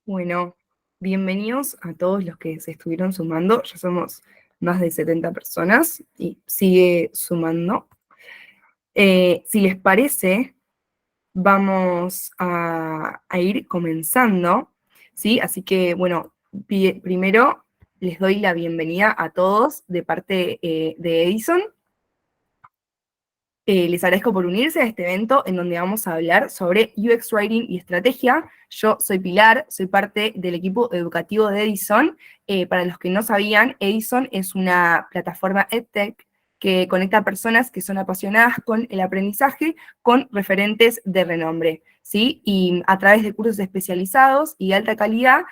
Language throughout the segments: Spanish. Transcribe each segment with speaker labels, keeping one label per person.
Speaker 1: Bueno, bienvenidos a todos los que se estuvieron sumando. Ya somos más de 70 personas y sigue sumando. Si les parece, vamos a ir comenzando, ¿sí? Así que, bueno, primero les doy la bienvenida a todos de parte de Edison. Les agradezco por unirse a este evento en donde vamos a hablar sobre UX Writing y estrategia. Yo soy Pilar, soy parte del equipo educativo de Edison. Para los que no sabían, Edison es una plataforma EdTech que conecta a personas que son apasionadas con el aprendizaje con referentes de renombre, ¿sí? Y a través de cursos especializados y de alta calidad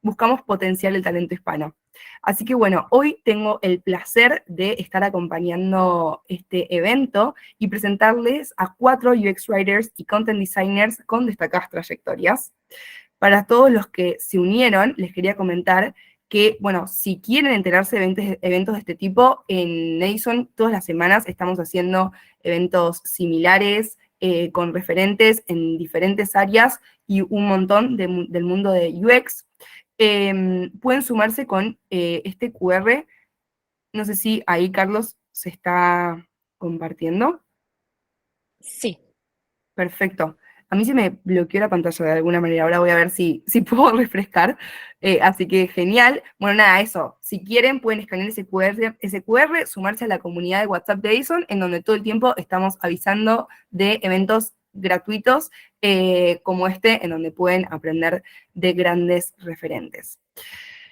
Speaker 1: buscamos potenciar el talento hispano. Así que bueno, hoy tengo el placer de estar acompañando este evento y presentarles a 4 UX Writers y Content Designers con destacadas trayectorias. Para todos los que se unieron, les quería comentar que, bueno, si quieren enterarse de eventos de este tipo, en Edison todas las semanas estamos haciendo eventos similares, con referentes en diferentes áreas y un montón del mundo de UX. Pueden sumarse con este QR. No sé si ahí Carlos se está compartiendo.
Speaker 2: Sí.
Speaker 1: Perfecto. A mí se me bloqueó la pantalla de alguna manera. Ahora voy a ver si puedo refrescar. Así que genial. Bueno, nada, eso. Si quieren, pueden escanear ese QR, sumarse a la comunidad de WhatsApp de Edison, en donde todo el tiempo estamos avisando de eventos gratuitos como este, en donde pueden aprender de grandes referentes.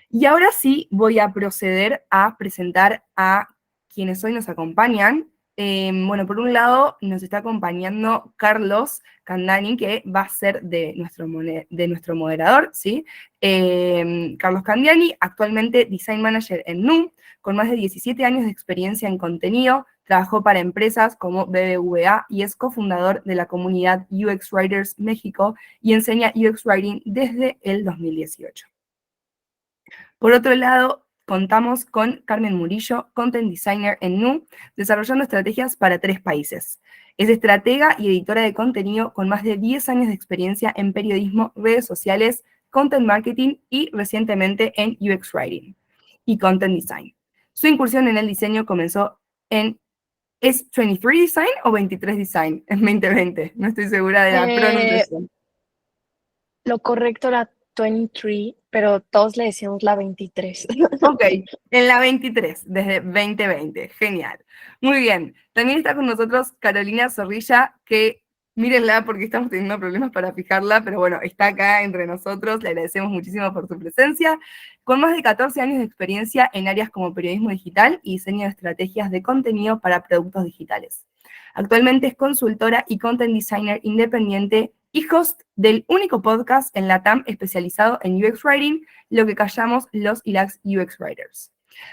Speaker 1: Y ahora sí voy a proceder a presentar a quienes hoy nos acompañan. Bueno, por un lado nos está acompañando Carlos Candani, que va a ser de nuestro moderador, ¿sí? Carlos Candiani, actualmente Design Manager en NUM, con más de 17 años de experiencia en contenido, trabajó para empresas como BBVA y es cofundador de la comunidad UX Writers México y enseña UX Writing desde el 2018. Por otro lado, contamos con Carmen Murillo, Content Designer en NU, desarrollando estrategias para 3 países. Es estratega y editora de contenido con más de 10 años de experiencia en periodismo, redes sociales, content marketing y recientemente en UX Writing y Content Design. Su incursión en el diseño comenzó en ¿es 23 Design o 23 Design? En 2020, no estoy segura de la
Speaker 2: Eh,
Speaker 1: pronunciación.
Speaker 2: lo correcto era 23, pero todos le decíamos la 23.
Speaker 1: Ok, en la 23, desde 2020. Genial. Muy bien. También está con nosotros Carolina Zorrilla, que mírenla porque estamos teniendo problemas para fijarla, pero bueno, está acá entre nosotros. Le agradecemos muchísimo por su presencia. Con más de 14 años de experiencia en áreas como periodismo digital y diseño de estrategias de contenido para productos digitales. Actualmente es consultora y content designer independiente y host del único podcast en la TAM especializado en UX Writing, lo que callamos los y las UX Writers.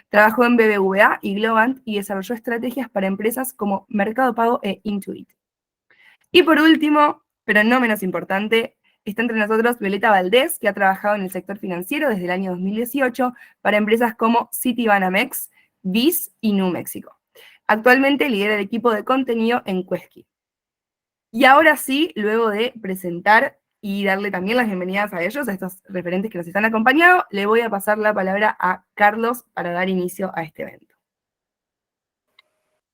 Speaker 1: Trabajó en BBVA y Globant y desarrolló estrategias para empresas como Mercado Pago e Intuit. Y por último, pero no menos importante, está entre nosotros Violeta Valdés, que ha trabajado en el sector financiero desde el año 2018 para empresas como Citibanamex, BIS y New México. Actualmente lidera el equipo de contenido en Quesky. Y ahora sí, luego de presentar y darle también las bienvenidas a ellos, a estos referentes que nos están acompañando, le voy a pasar la palabra a Carlos para dar inicio a este evento.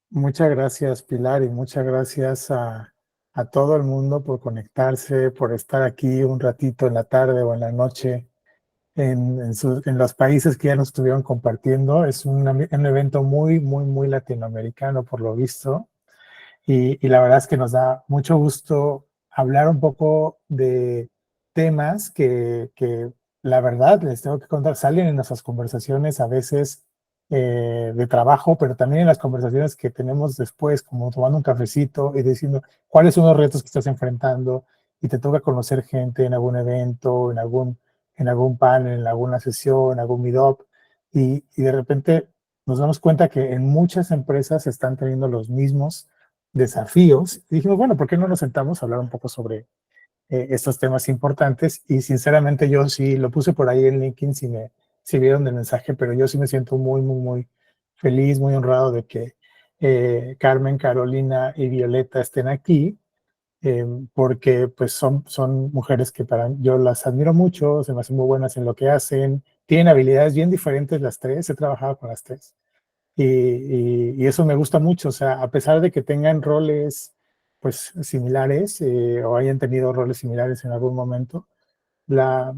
Speaker 3: Muchas gracias, Pilar, y muchas gracias a todo el mundo por conectarse, por estar aquí un ratito en la tarde o en la noche en los países que ya nos estuvieron compartiendo. Es un evento muy, muy, muy latinoamericano, por lo visto. Y la verdad es que nos da mucho gusto hablar un poco de temas que la verdad, les tengo que contar, salen en nuestras conversaciones a veces de trabajo, pero también en las conversaciones que tenemos después, como tomando un cafecito y diciendo cuáles son los retos que estás enfrentando y te toca conocer gente en algún evento, en algún panel, en alguna sesión, en algún meetup, y de repente nos damos cuenta que en muchas empresas están teniendo los mismos desafíos. Y dijimos, bueno, ¿por qué no nos sentamos a hablar un poco sobre estos temas importantes? Y sinceramente yo sí lo puse por ahí en LinkedIn, si vieron el mensaje, pero yo sí me siento muy, muy, muy feliz, muy honrado de que Carmen, Carolina y Violeta estén aquí. porque pues son mujeres que yo las admiro mucho, se me hacen muy buenas en lo que hacen, tienen habilidades bien diferentes las tres, he trabajado con las tres. Y eso me gusta mucho, o sea, a pesar de que tengan roles pues similares o hayan tenido roles similares en algún momento, la,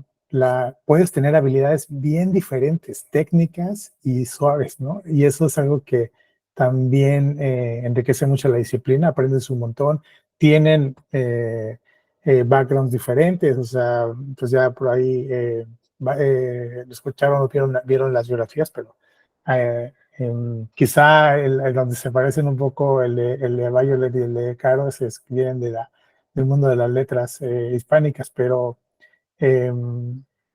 Speaker 3: puedes tener habilidades bien diferentes, técnicas y suaves, ¿no? Y eso es algo que también enriquece mucho la disciplina, aprendes un montón, tienen backgrounds diferentes, o sea, pues ya por ahí lo escucharon o vieron las biografías, pero quizá donde se parecen un poco el de Violet y el de Caro vienen del mundo de las letras hispánicas, pero eh,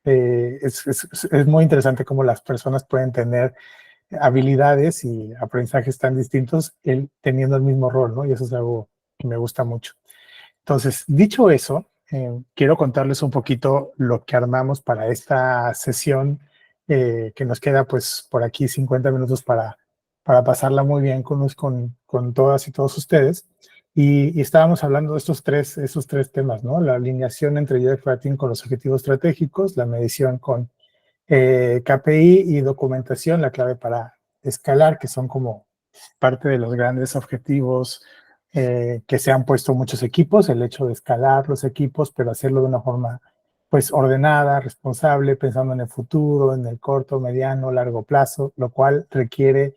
Speaker 3: es muy interesante cómo las personas pueden tener habilidades y aprendizajes tan distintos teniendo el mismo rol, ¿no? Y eso es algo que me gusta mucho. Entonces, dicho eso, quiero contarles un poquito lo que armamos para esta sesión que nos queda pues por aquí 50 minutos para pasarla muy bien con todas y todos ustedes. Y estábamos hablando de esos tres temas, ¿no? La alineación entre UX Writing con los objetivos estratégicos, la medición con KPI y documentación, la clave para escalar, que son como parte de los grandes objetivos que se han puesto muchos equipos, el hecho de escalar los equipos, pero hacerlo de una forma pues ordenada, responsable, pensando en el futuro, en el corto, mediano, largo plazo, lo cual requiere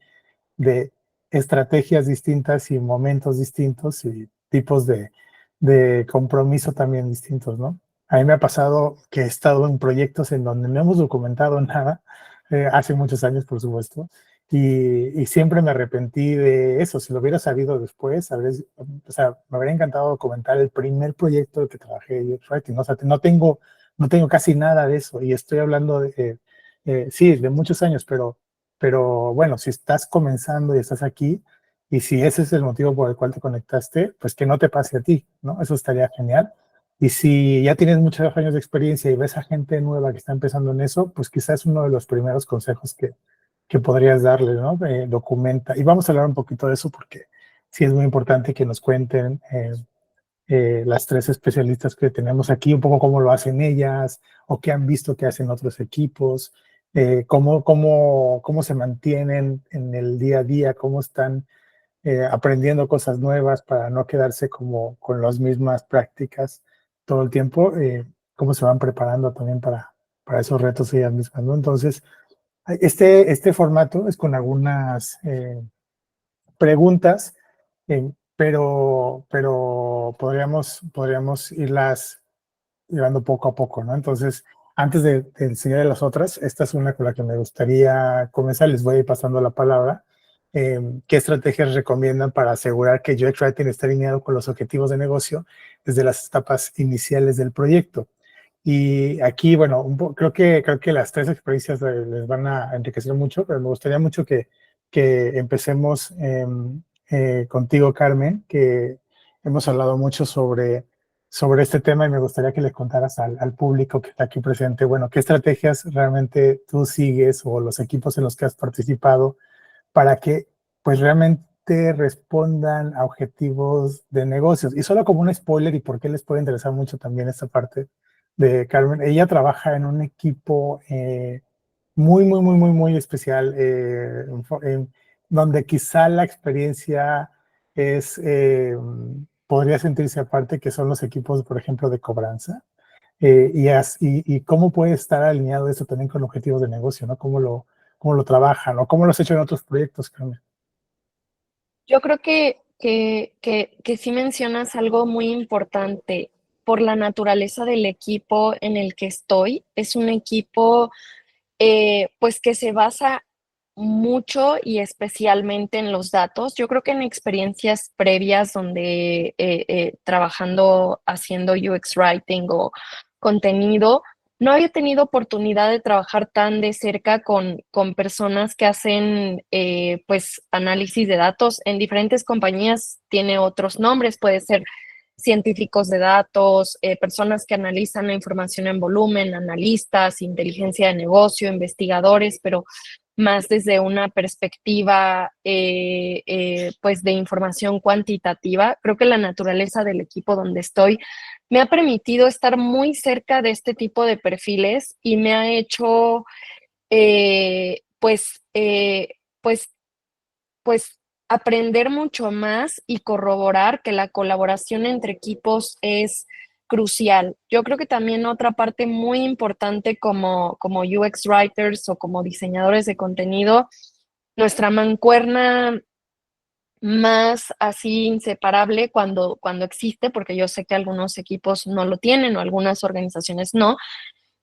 Speaker 3: de estrategias distintas y momentos distintos y tipos de compromiso también distintos, ¿no? A mí me ha pasado que he estado en proyectos en donde no hemos documentado nada, hace muchos años, por supuesto, y siempre me arrepentí de eso. Si lo hubiera sabido después, o sea, me habría encantado documentar el primer proyecto que trabajé en UX Writing. O sea, no tengo casi nada de eso y estoy hablando sí, de muchos años, pero bueno, si estás comenzando y estás aquí, y si ese es el motivo por el cual te conectaste, pues que no te pase a ti, ¿no? Eso estaría genial. Y si ya tienes muchos años de experiencia y ves a gente nueva que está empezando en eso, pues quizás es uno de los primeros consejos que podrías darle, ¿no? Documenta. Y vamos a hablar un poquito de eso porque sí es muy importante que nos cuenten las tres especialistas que tenemos aquí, un poco cómo lo hacen ellas o qué han visto que hacen otros equipos, cómo se mantienen en el día a día, cómo están aprendiendo cosas nuevas para no quedarse como con las mismas prácticas todo el tiempo, cómo se van preparando también para esos retos ellas mismas, ¿no? Entonces, este formato es con algunas preguntas, pero podríamos irlas llevando poco a poco, ¿no? Entonces, antes de enseñar las otras, esta es una con la que me gustaría comenzar. Les voy a ir pasando la palabra. ¿Qué estrategias recomiendan para asegurar que UX Writing está alineado con los objetivos de negocio desde las etapas iniciales del proyecto? Y aquí, bueno, creo que las tres experiencias les van a enriquecer mucho, pero me gustaría mucho que empecemos contigo, Carmen, que hemos hablado mucho sobre este tema y me gustaría que le contaras al público que está aquí presente, bueno, qué estrategias realmente tú sigues o los equipos en los que has participado para que pues realmente respondan a objetivos de negocios. Y solo como un spoiler y por qué les puede interesar mucho también esta parte de Carmen, ella trabaja en un equipo muy especial, donde quizá la experiencia es, podría sentirse aparte, que son los equipos, por ejemplo, de cobranza. Y cómo puede estar alineado eso también con objetivos de negocio, ¿no? Cómo lo trabajan o cómo lo has hecho en otros proyectos, Carmen.
Speaker 2: Yo creo que sí mencionas algo muy importante. Por la naturaleza del equipo en el que estoy, es un equipo pues que se basa mucho y especialmente en los datos. Yo creo que en experiencias previas donde trabajando haciendo UX writing o contenido, no había tenido oportunidad de trabajar tan de cerca con personas que hacen pues análisis de datos. En diferentes compañías tiene otros nombres, puede ser científicos de datos, personas que analizan la información en volumen, analistas, inteligencia de negocio, investigadores, pero más desde una perspectiva pues de información cuantitativa. Creo que la naturaleza del equipo donde estoy me ha permitido estar muy cerca de este tipo de perfiles y me ha hecho pues pues aprender mucho más y corroborar que la colaboración entre equipos es crucial. Yo creo que también otra parte muy importante como UX writers o como diseñadores de contenido, nuestra mancuerna más así inseparable cuando existe, porque yo sé que algunos equipos no lo tienen o algunas organizaciones no.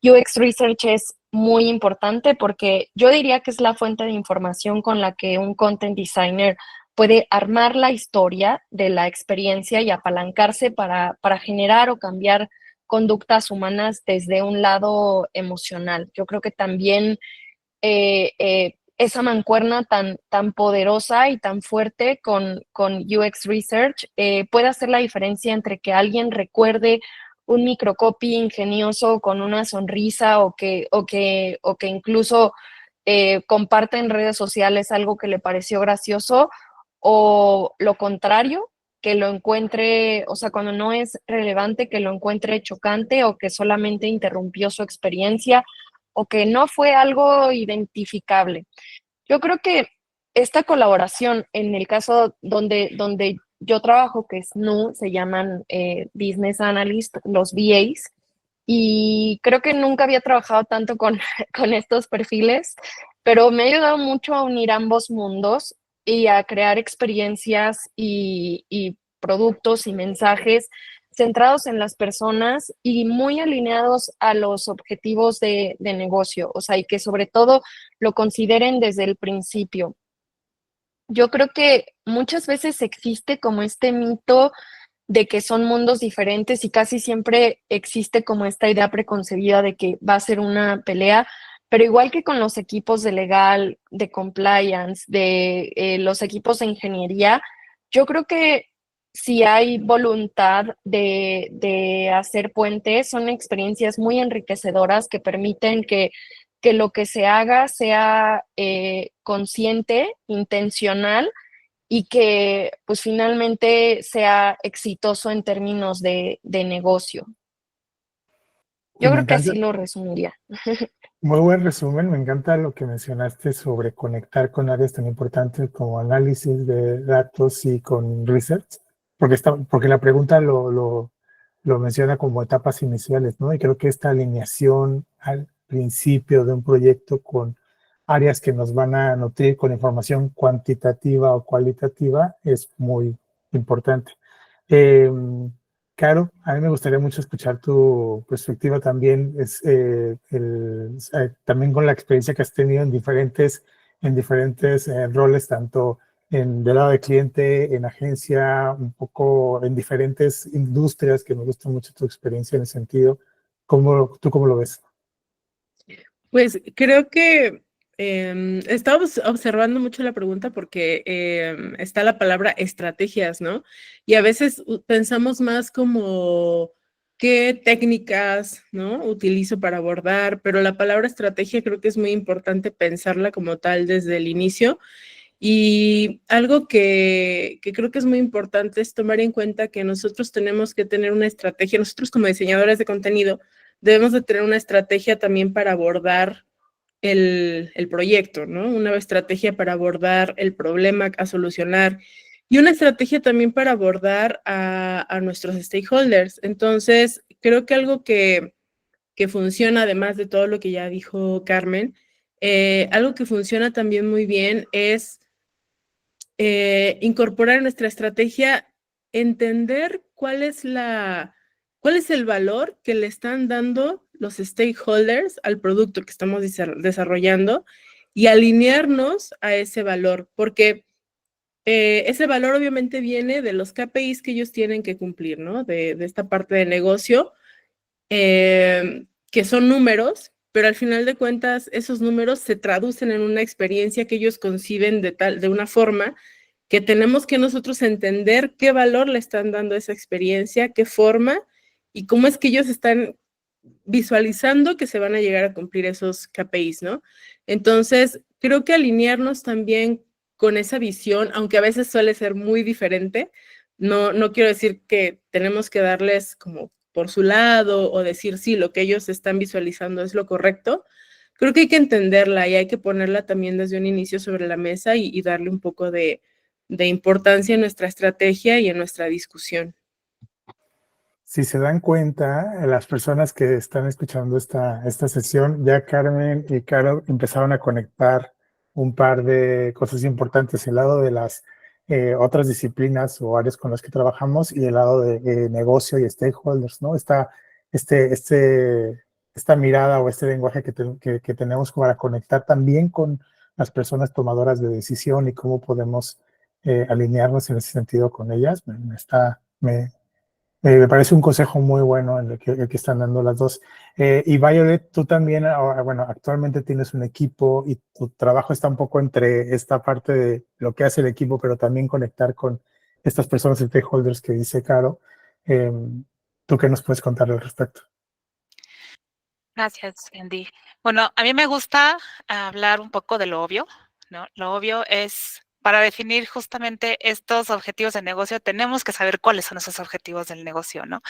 Speaker 2: UX Research es muy importante porque yo diría que es la fuente de información con la que un content designer puede armar la historia de la experiencia y apalancarse para generar o cambiar conductas humanas desde un lado emocional. Yo creo que también esa mancuerna tan poderosa y tan fuerte con UX Research puede hacer la diferencia entre que alguien recuerde un microcopy ingenioso con una sonrisa o que incluso comparte en redes sociales algo que le pareció gracioso, o lo contrario, que lo encuentre, o sea, cuando no es relevante, que lo encuentre chocante o que solamente interrumpió su experiencia o que no fue algo identificable. Yo creo que esta colaboración, en el caso donde yo trabajo, que es NU, se llaman Business Analyst, los VAs, y creo que nunca había trabajado tanto con estos perfiles, pero me ha ayudado mucho a unir ambos mundos y a crear experiencias y productos y mensajes centrados en las personas y muy alineados a los objetivos de negocio, o sea, y que sobre todo lo consideren desde el principio. Yo creo que muchas veces existe como este mito de que son mundos diferentes y casi siempre existe como esta idea preconcebida de que va a ser una pelea, pero igual que con los equipos de legal, de compliance, de los equipos de ingeniería, yo creo que si hay voluntad de hacer puentes, son experiencias muy enriquecedoras que permiten que lo que se haga sea consciente, intencional y que pues finalmente sea exitoso en términos de negocio.
Speaker 3: Y
Speaker 2: Yo
Speaker 3: me
Speaker 2: creo que
Speaker 3: encanta,
Speaker 2: así lo resumiría.
Speaker 3: muy buen resumen, me encanta lo que mencionaste sobre conectar con áreas tan importantes como análisis de datos y con research, porque la pregunta lo menciona como etapas iniciales, ¿no? Y creo que esta alineación al principio de un proyecto con áreas que nos van a nutrir con información cuantitativa o cualitativa es muy importante. Eh, Caro, a mí me gustaría mucho escuchar tu perspectiva también, también con la experiencia que has tenido en diferentes roles, tanto del lado de cliente, en agencia, un poco en diferentes industrias, que me gusta mucho tu experiencia en ese sentido. ¿Tú cómo lo ves?
Speaker 4: Pues creo que estamos observando mucho la pregunta porque está la palabra estrategias, ¿no? Y a veces pensamos más como qué técnicas, ¿no? Utilizo para abordar, pero la palabra estrategia creo que es muy importante pensarla como tal desde el inicio. Y algo que creo que es muy importante es tomar en cuenta que nosotros tenemos que tener una estrategia, nosotros como diseñadores de contenido, debemos de tener una estrategia también para abordar el proyecto, ¿no? Una estrategia para abordar el problema a solucionar y una estrategia también para abordar a nuestros stakeholders. Entonces, creo que algo que funciona, además de todo lo que ya dijo Carmen, algo que funciona también muy bien es incorporar en nuestra estrategia, entender cuál es el valor que le están dando los stakeholders al producto que estamos desarrollando y alinearnos a ese valor, porque ese valor obviamente viene de los KPIs que ellos tienen que cumplir, ¿no? De esta parte de negocio, que son números, pero al final de cuentas esos números se traducen en una experiencia que ellos conciben de una forma que tenemos que nosotros entender qué valor le están dando a esa experiencia, qué forma y cómo es que ellos están visualizando que se van a llegar a cumplir esos KPIs, ¿no? Entonces, creo que alinearnos también con esa visión, aunque a veces suele ser muy diferente, no quiero decir que tenemos que darles como por su lado o decir sí, lo que ellos están visualizando es lo correcto. Creo que hay que entenderla y hay que ponerla también desde un inicio sobre la mesa y darle un poco de importancia en nuestra estrategia y en nuestra discusión.
Speaker 3: Si se dan cuenta, las personas que están escuchando esta sesión, ya Carmen y Caro empezaron a conectar un par de cosas importantes, el lado de las otras disciplinas o áreas con las que trabajamos y el lado de negocio y stakeholders, ¿no? Esta mirada o este lenguaje que tenemos para conectar también con las personas tomadoras de decisión y cómo podemos alinearnos en ese sentido con ellas. Me parece un consejo muy bueno el que están dando las dos. Y Violet, tú también, bueno, actualmente tienes un equipo y tu trabajo está un poco entre esta parte de lo que hace el equipo, pero también conectar con estas personas stakeholders que dice Caro. ¿Tú qué nos puedes contar al respecto?
Speaker 5: Gracias, Andy. Bueno, a mí me gusta hablar un poco de lo obvio, ¿no? Lo obvio es, para definir justamente estos objetivos de negocio, tenemos que saber cuáles son esos objetivos del negocio, ¿no?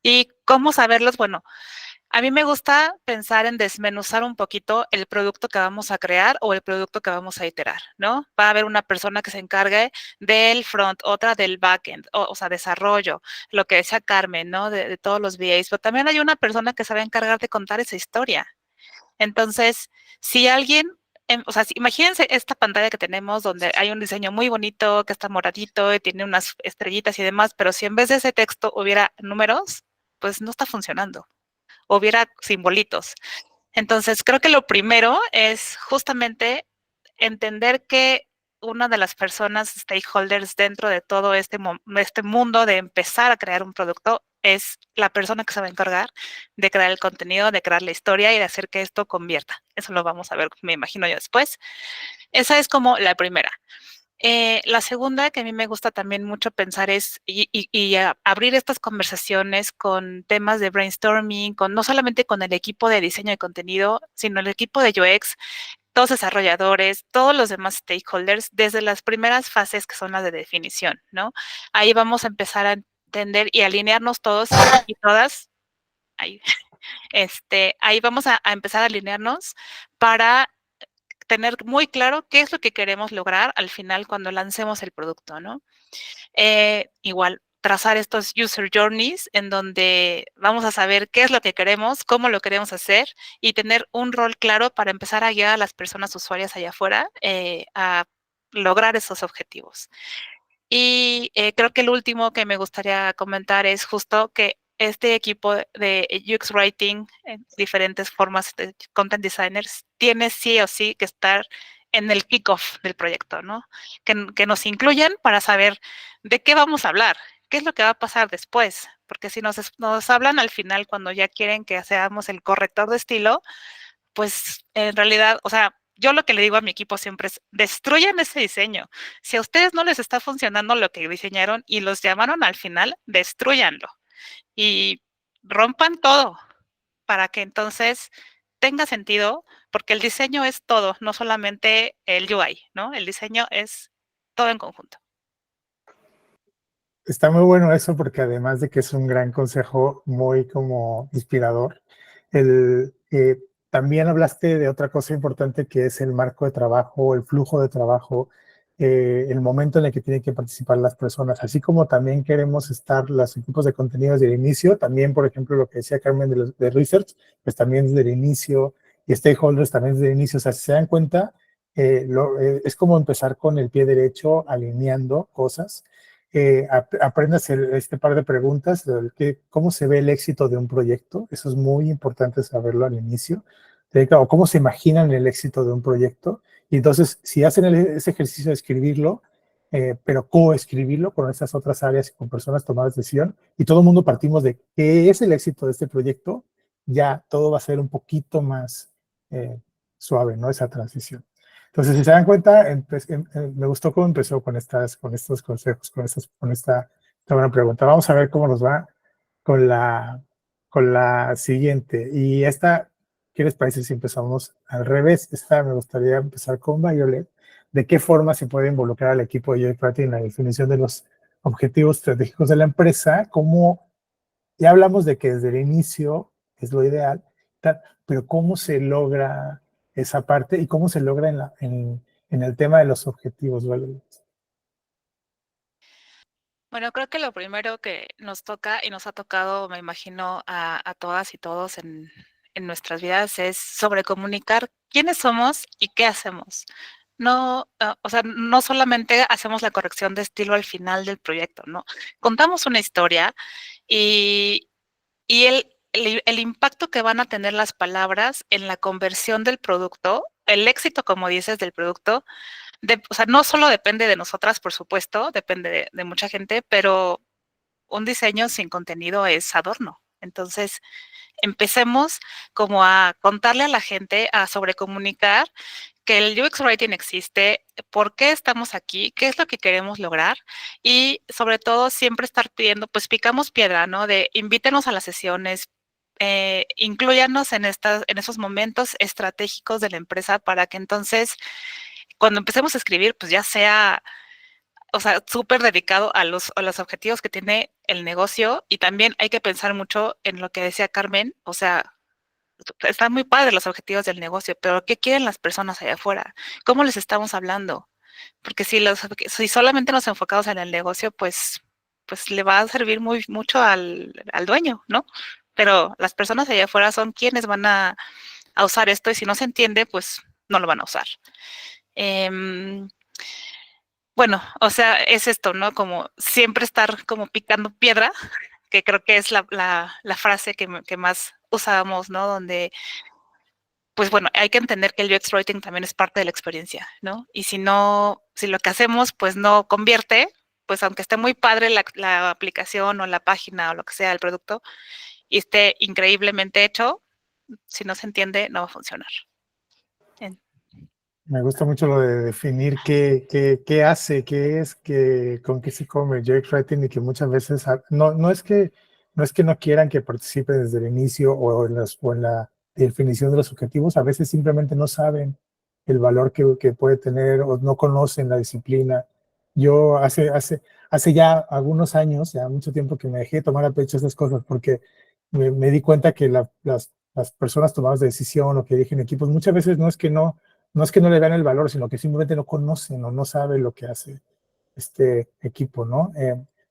Speaker 5: Y cómo saberlos, bueno, a mí me gusta pensar en desmenuzar un poquito el producto que vamos a crear o el producto que vamos a iterar, ¿no? Va a haber una persona que se encargue del front, otra del backend, o sea, desarrollo, lo que decía Carmen, ¿no? De todos los VAs, pero también hay una persona que se va a encargar de contar esa historia. Entonces, si alguien, o sea, imagínense esta pantalla que tenemos donde hay un diseño muy bonito, que está moradito y tiene unas estrellitas y demás, pero si en vez de ese texto hubiera números, pues no está funcionando. Hubiera simbolitos. Entonces, creo que lo primero es justamente entender que una de las personas stakeholders dentro de todo este mundo de empezar a crear un producto es la persona que se va a encargar de crear el contenido, de crear la historia y de hacer que esto convierta. Eso lo vamos a ver, me imagino yo después. Esa es como la primera. La segunda que a mí me gusta también mucho pensar es abrir estas conversaciones con temas de brainstorming, no solamente con el equipo de diseño de contenido, sino el equipo de UX, todos desarrolladores, todos los demás stakeholders, desde las primeras fases que son las de definición, ¿no? Ahí vamos a empezar a entender y alinearnos todos y todas. Ahí vamos a empezar a alinearnos para tener muy claro qué es lo que queremos lograr al final cuando lancemos el producto, ¿no? Igual, trazar estos user journeys en donde vamos a saber qué es lo que queremos, cómo lo queremos hacer y tener un rol claro para empezar a guiar a las personas usuarias allá afuera a lograr esos objetivos. Y creo que el último que me gustaría comentar es justo que este equipo de UX Writing, en diferentes formas de content designers, tiene sí o sí que estar en el kickoff del proyecto, ¿no? Que nos incluyan para saber de qué vamos a hablar, qué es lo que va a pasar después, porque si nos hablan al final cuando ya quieren que seamos el corrector de estilo, pues en realidad, o sea, yo lo que le digo a mi equipo siempre es, destruyan ese diseño. Si a ustedes no les está funcionando lo que diseñaron y los llamaron al final, destruyanlo y rompan todo para que entonces tenga sentido, porque el diseño es todo, no solamente el UI, ¿no? El diseño es todo en conjunto.
Speaker 3: Está muy bueno eso porque además de que es un gran consejo muy como inspirador, también hablaste de otra cosa importante que es el marco de trabajo, el flujo de trabajo, el momento en el que tienen que participar las personas, así como también queremos estar los equipos de contenido desde el inicio, también por ejemplo lo que decía Carmen de research, pues también desde el inicio y stakeholders también desde el inicio, o sea, si se dan cuenta, es como empezar con el pie derecho alineando cosas. Aprendas este par de preguntas, cómo se ve el éxito de un proyecto, eso es muy importante saberlo al inicio, o cómo se imaginan el éxito de un proyecto, y entonces si hacen ese ejercicio de escribirlo, pero coescribirlo con esas otras áreas y con personas tomadas de decisión, y todo el mundo partimos de qué es el éxito de este proyecto, ya todo va a ser un poquito más suave, ¿no? Esa transición. Entonces, si se dan cuenta, me gustó cómo empezó con estos consejos, con esta buena pregunta. Vamos a ver cómo nos va con con la siguiente. Y esta, ¿qué les parece si empezamos al revés? Esta me gustaría empezar con Violet. ¿De qué forma se puede involucrar al equipo de Joy Party en la definición de los objetivos estratégicos de la empresa? ¿Cómo, ya hablamos de que desde el inicio es lo ideal, pero cómo se logra esa parte y cómo se logra en el tema de los objetivos, Violet?
Speaker 5: Bueno, creo que lo primero que nos toca y nos ha tocado, me imagino, a todas y todos en nuestras vidas es sobrecomunicar quiénes somos y qué hacemos. No, o sea, no solamente hacemos la corrección de estilo al final del proyecto, ¿no? Contamos una historia y, y el impacto que van a tener las palabras en la conversión del producto, el éxito, como dices, del producto, o sea, no solo depende de nosotras, por supuesto, depende de mucha gente, pero un diseño sin contenido es adorno. Entonces, empecemos como a contarle a la gente, a sobrecomunicar que el UX Writing existe, por qué estamos aquí, qué es lo que queremos lograr y sobre todo siempre estar pidiendo, pues picamos piedra, ¿no? De invítenos a las sesiones, incluyanos en esos momentos estratégicos de la empresa para que entonces cuando empecemos a escribir, pues ya sea, o sea, súper dedicado a los objetivos que tiene el negocio y también hay que pensar mucho en lo que decía Carmen, o sea, están muy padres los objetivos del negocio, pero ¿qué quieren las personas allá afuera? ¿Cómo les estamos hablando? Porque si solamente nos enfocamos en el negocio, pues le va a servir mucho al dueño, ¿no? Pero las personas allá afuera son quienes van a usar esto y si no se entiende, pues no lo van a usar. Bueno, o sea, es esto, ¿no? Como siempre estar como picando piedra, que creo que es la frase que más usábamos, ¿no? Donde, pues bueno, hay que entender que el UX Writing también es parte de la experiencia, ¿no? Y si no, si lo que hacemos, pues no convierte, pues aunque esté muy padre la aplicación o la página o lo que sea el producto y esté increíblemente hecho, si no se entiende, no va a funcionar.
Speaker 3: Me gusta mucho lo de definir qué hace, qué es, con qué se come UX Writing y que muchas veces no es que no quieran que participen desde el inicio o en la definición de los objetivos, a veces simplemente no saben el valor que puede tener o no conocen la disciplina. Yo hace ya algunos años, ya mucho tiempo que me dejé tomar a pecho esas cosas porque me di cuenta que las personas tomadas de decisión o que dirigen equipos muchas veces no es que no le vean el valor, sino que simplemente no conocen o no saben lo que hace este equipo, ¿no?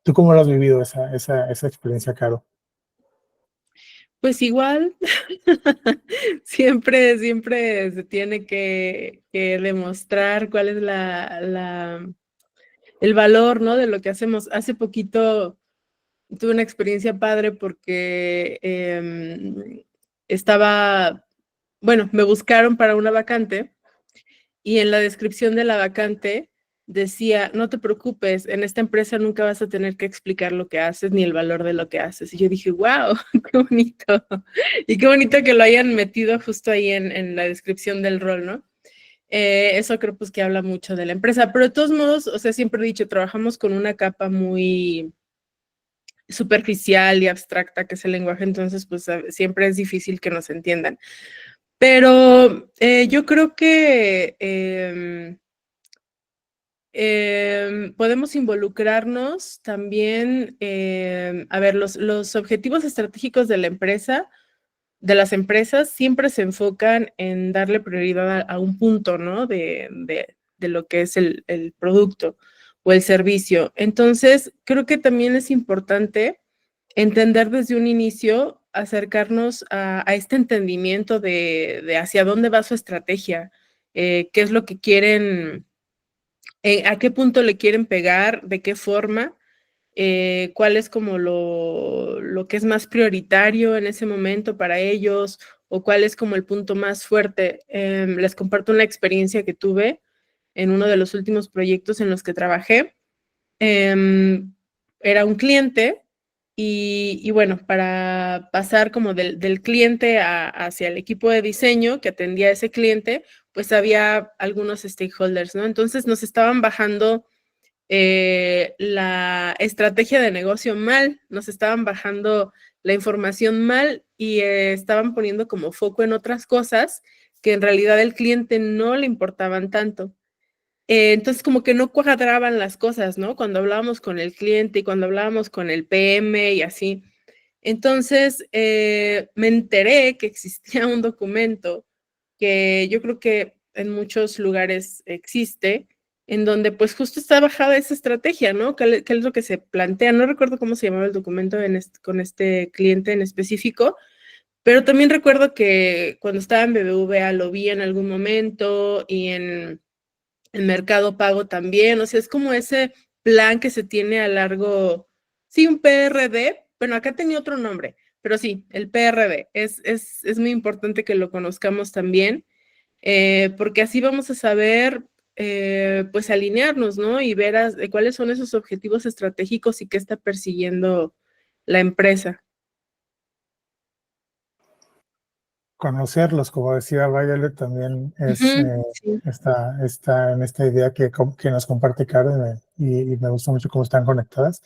Speaker 3: ¿Tú cómo lo has vivido esa experiencia, Caro?
Speaker 4: Pues igual, siempre se tiene que demostrar cuál es el valor, ¿no? De lo que hacemos. Hace poquito tuve una experiencia padre porque me buscaron para una vacante y en la descripción de la vacante decía, no te preocupes, en esta empresa nunca vas a tener que explicar lo que haces ni el valor de lo que haces. Y yo dije, wow, qué bonito. Y qué bonito que lo hayan metido justo ahí en la descripción del rol, ¿no? Eso creo pues que habla mucho de la empresa. Pero de todos modos, o sea, siempre he dicho, trabajamos con una capa muy superficial y abstracta que es el lenguaje, entonces pues siempre es difícil que nos entiendan. Pero yo creo que podemos involucrarnos también, a ver, los objetivos estratégicos de la empresa, de las empresas, siempre se enfocan en darle prioridad a un punto, ¿no? De lo que es el producto o el servicio. Entonces, creo que también es importante entender desde un inicio, acercarnos a este entendimiento de hacia dónde va su estrategia, qué es lo que quieren, a qué punto le quieren pegar, de qué forma, cuál es como lo que es más prioritario en ese momento para ellos o cuál es como el punto más fuerte. Les comparto una experiencia que tuve en uno de los últimos proyectos en los que trabajé. Era un cliente y bueno, para pasar como del cliente hacia el equipo de diseño que atendía a ese cliente, pues había algunos stakeholders, ¿no? Entonces nos estaban bajando la estrategia de negocio mal, nos estaban bajando la información mal y estaban poniendo como foco en otras cosas que en realidad al cliente no le importaban tanto. Entonces como que no cuadraban las cosas, ¿no? Cuando hablábamos con el cliente y cuando hablábamos con el PM y así. Entonces me enteré que existía un documento que yo creo que en muchos lugares existe, en donde pues justo está bajada esa estrategia, ¿no? ¿Qué es lo que se plantea? No recuerdo cómo se llamaba el documento con este cliente en específico, pero también recuerdo que cuando estaba en BBVA lo vi en algún momento y en Mercado Pago también, o sea, es como ese plan que se tiene a largo, sí, un PRD, bueno, acá tenía otro nombre, pero sí, el PRD, es muy importante que lo conozcamos también, porque así vamos a saber, pues, alinearnos, ¿no? Y ver cuáles son esos objetivos estratégicos y qué está persiguiendo la empresa.
Speaker 3: Conocerlos, como decía Violet, también es,
Speaker 4: Sí.
Speaker 3: está en esta idea que nos comparte Karen y me gusta mucho cómo están conectadas.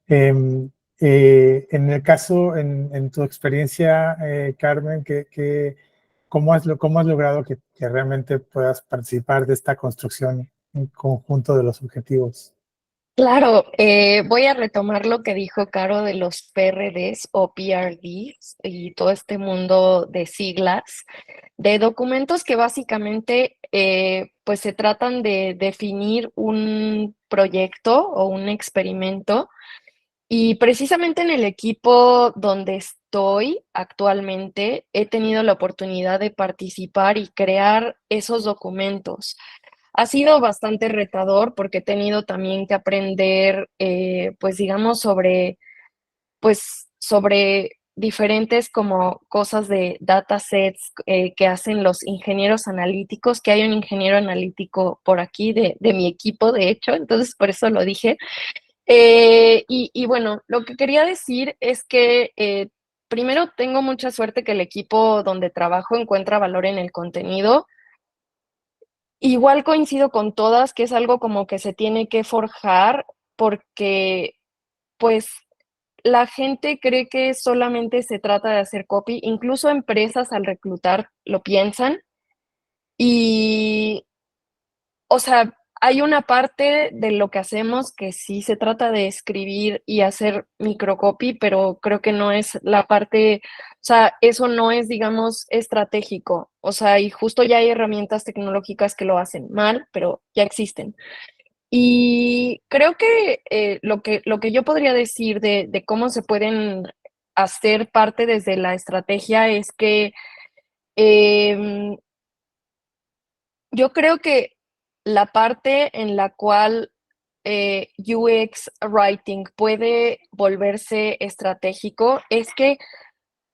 Speaker 3: En el caso, en tu experiencia, Carmen, ¿cómo has logrado que realmente puedas participar de esta construcción en conjunto de los objetivos?
Speaker 2: Claro, voy a retomar lo que dijo Caro de los PRDs o PRDs y todo este mundo de siglas, de documentos que básicamente pues se tratan de definir un proyecto o un experimento. Y precisamente en el equipo donde estoy actualmente he tenido la oportunidad de participar y crear esos documentos. Ha sido bastante retador porque he tenido también que aprender, pues digamos, sobre diferentes como cosas de datasets que hacen los ingenieros analíticos, que hay un ingeniero analítico por aquí de mi equipo, de hecho, entonces por eso lo dije. Y bueno, lo que quería decir es que primero tengo mucha suerte que el equipo donde trabajo encuentra valor en el contenido. Igual coincido con todas que es algo como que se tiene que forjar porque, pues, la gente cree que solamente se trata de hacer copy, incluso empresas al reclutar lo piensan. Y, o sea, hay una parte de lo que hacemos que sí se trata de escribir y hacer microcopy, pero creo que no es la parte, o sea, eso no es, digamos, estratégico. O sea, y justo ya hay herramientas tecnológicas que lo hacen mal, pero ya existen. Y creo que lo que yo podría decir de cómo se pueden hacer parte desde la estrategia es que em, yo creo que la parte en la cual UX writing puede volverse estratégico es que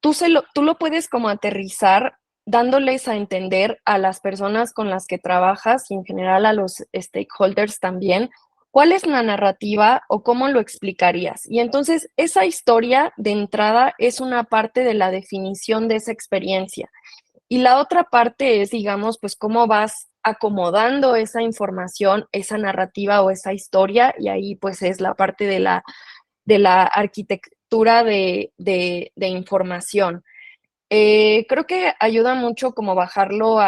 Speaker 2: tú lo puedes como aterrizar dándoles a entender a las personas con las que trabajas y en general a los stakeholders también, cuál es la narrativa o cómo lo explicarías. Y entonces esa historia de entrada es una parte de la definición de esa experiencia. Y la otra parte es, digamos, pues cómo vas acomodando esa información, esa narrativa o esa historia, y ahí pues es la parte de la arquitectura de información. Creo que ayuda mucho como bajarlo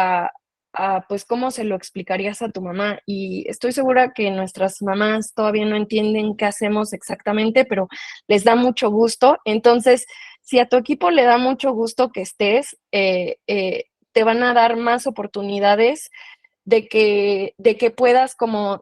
Speaker 2: pues cómo se lo explicarías a tu mamá. Y estoy segura que nuestras mamás todavía no entienden qué hacemos exactamente, pero les da mucho gusto. Entonces, si a tu equipo le da mucho gusto que estés, te van a dar más oportunidades de que puedas como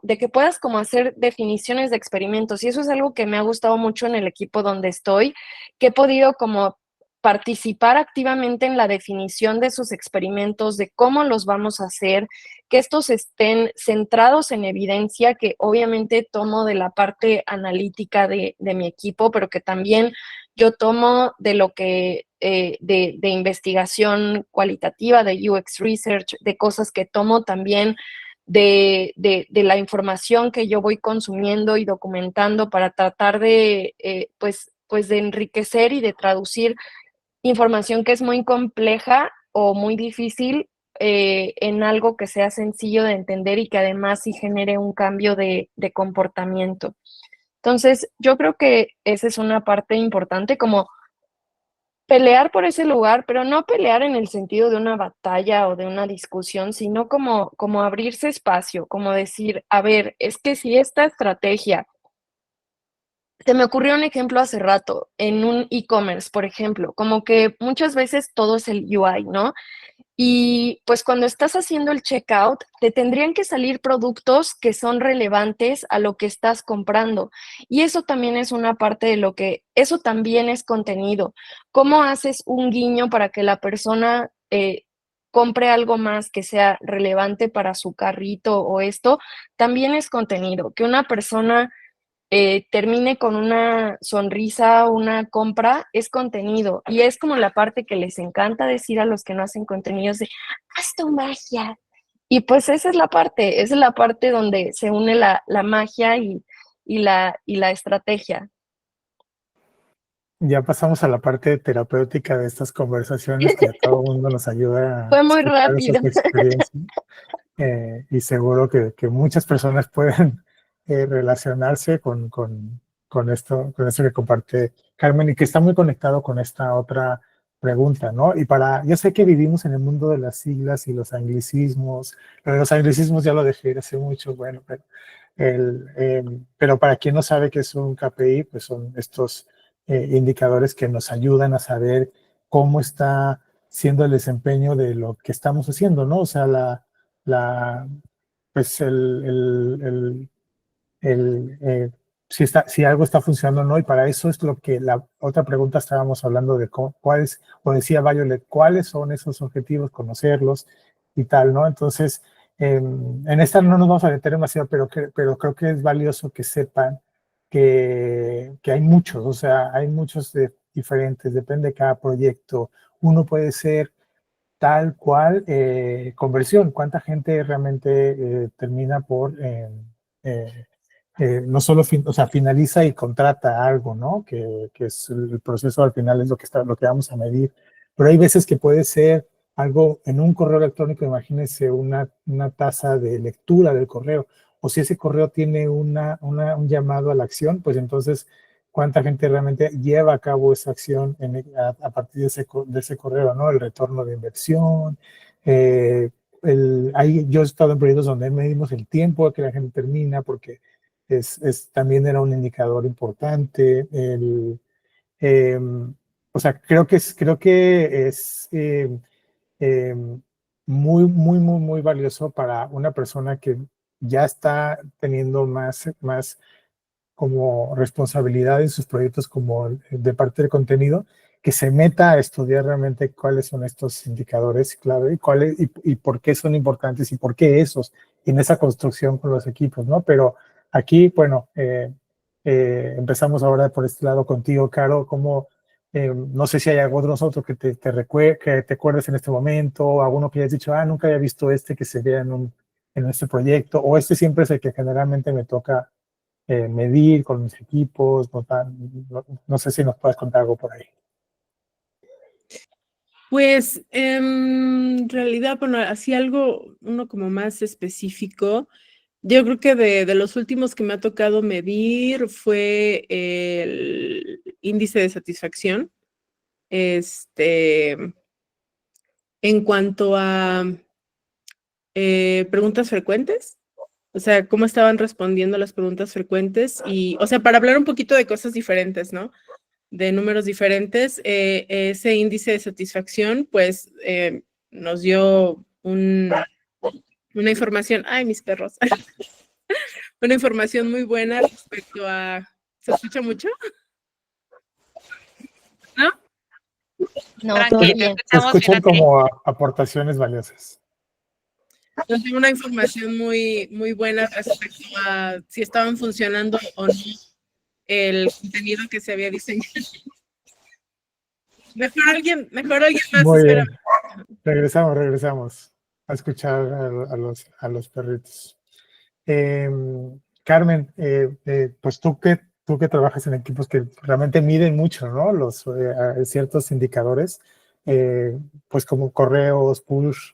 Speaker 2: hacer definiciones de experimentos. Y eso es algo que me ha gustado mucho en el equipo donde estoy, que he podido como participar activamente en la definición de esos experimentos, de cómo los vamos a hacer, que estos estén centrados en evidencia, que obviamente tomo de la parte analítica de mi equipo, pero que también yo tomo de lo que, de investigación cualitativa, de UX research, de cosas que tomo también de la información que yo voy consumiendo y documentando para tratar de, pues de enriquecer y de traducir información que es muy compleja o muy difícil en algo que sea sencillo de entender y que además sí genere un cambio de comportamiento. Entonces, yo creo que esa es una parte importante, como pelear por ese lugar, pero no pelear en el sentido de una batalla o de una discusión, sino como abrirse espacio, como decir, a ver, es que si esta estrategia, se me ocurrió un ejemplo hace rato, en un e-commerce, por ejemplo, como que muchas veces todo es el UI, ¿no? Y pues cuando estás haciendo el checkout, te tendrían que salir productos que son relevantes a lo que estás comprando. Y eso también es una parte de lo que, eso también es contenido. ¿Cómo haces un guiño para que la persona compre algo más que sea relevante para su carrito o esto? También es contenido. Que una persona termine con una sonrisa, una compra, es contenido. Y es como la parte que les encanta decir a los que no hacen contenidos de, haz tu magia. Y pues esa es la parte donde se une la magia y la estrategia.
Speaker 3: Ya pasamos a la parte terapéutica de estas conversaciones que a todo el mundo nos ayuda a
Speaker 2: Fue muy
Speaker 3: escuchar
Speaker 2: rápido.
Speaker 3: esas experiencias. Y seguro que muchas personas pueden relacionarse con esto que comparte Carmen y que está muy conectado con esta otra pregunta, ¿no? Yo sé que vivimos en el mundo de las siglas y los anglicismos, pero los anglicismos ya lo dejé hace mucho, bueno, pero para quien no sabe qué es un KPI, pues son estos indicadores que nos ayudan a saber cómo está siendo el desempeño de lo que estamos haciendo, ¿no? O sea, la, pues si algo está funcionando o no, y para eso es lo que la otra pregunta estábamos hablando de cuáles, o decía Violet, cuáles son esos objetivos, conocerlos y tal, ¿no? Entonces, en esta no nos vamos a meter demasiado, pero creo que es valioso que sepan que hay muchos, o sea, hay muchos diferentes, depende de cada proyecto. Uno puede ser tal cual conversión, cuánta gente realmente termina por eh, no solo o sea, finaliza y contrata algo, ¿no? Que es el proceso al final es lo que vamos a medir. Pero hay veces que puede ser algo en un correo electrónico, imagínense una tasa de lectura del correo, o si ese correo tiene un llamado a la acción, pues entonces cuánta gente realmente lleva a cabo esa acción a partir de ese correo, ¿no? El retorno de inversión. Yo he estado en proyectos donde medimos el tiempo que la gente termina, porque también era un indicador importante. Eh, o sea, creo que es eh, muy valioso para una persona que ya está teniendo más como responsabilidad en sus proyectos como de parte del contenido, que se meta a estudiar realmente cuáles son estos indicadores clave y por qué son importantes y por qué esos en esa construcción con los equipos, ¿no? Pero aquí, bueno, empezamos ahora por este lado contigo, Caro, como no sé si hay algunos otros que que te acuerdes en este momento, alguno que hayas dicho, nunca había visto este que se vea en este proyecto, o este siempre es el que generalmente me toca medir con mis equipos, no sé si nos puedes contar algo por ahí.
Speaker 4: Pues en realidad, bueno, así algo, uno como más específico, yo creo que de los últimos que me ha tocado medir fue el índice de satisfacción. En cuanto a preguntas frecuentes, o sea, cómo estaban respondiendo a las preguntas frecuentes y, o sea, para hablar un poquito de cosas diferentes, ¿no? De números diferentes, ese índice de satisfacción, pues, nos dio una información, ay, mis perros, una información muy buena respecto a, ¿se escucha mucho? ¿No?
Speaker 2: No,
Speaker 5: Tranqui,
Speaker 2: todo
Speaker 5: te
Speaker 2: bien.
Speaker 3: Se
Speaker 5: escuchamos bien
Speaker 3: escuchan
Speaker 5: a ti.
Speaker 3: como aportaciones valiosas.
Speaker 4: Nos dio una información muy buena respecto a si estaban funcionando o no el contenido que se había diseñado. Mejor alguien más.
Speaker 3: Muy
Speaker 4: Espera.
Speaker 3: bien, regresamos a escuchar a los perritos. Carmen, pues tú que trabajas en equipos que realmente miden mucho, ¿no? Ciertos indicadores, pues como correos, push,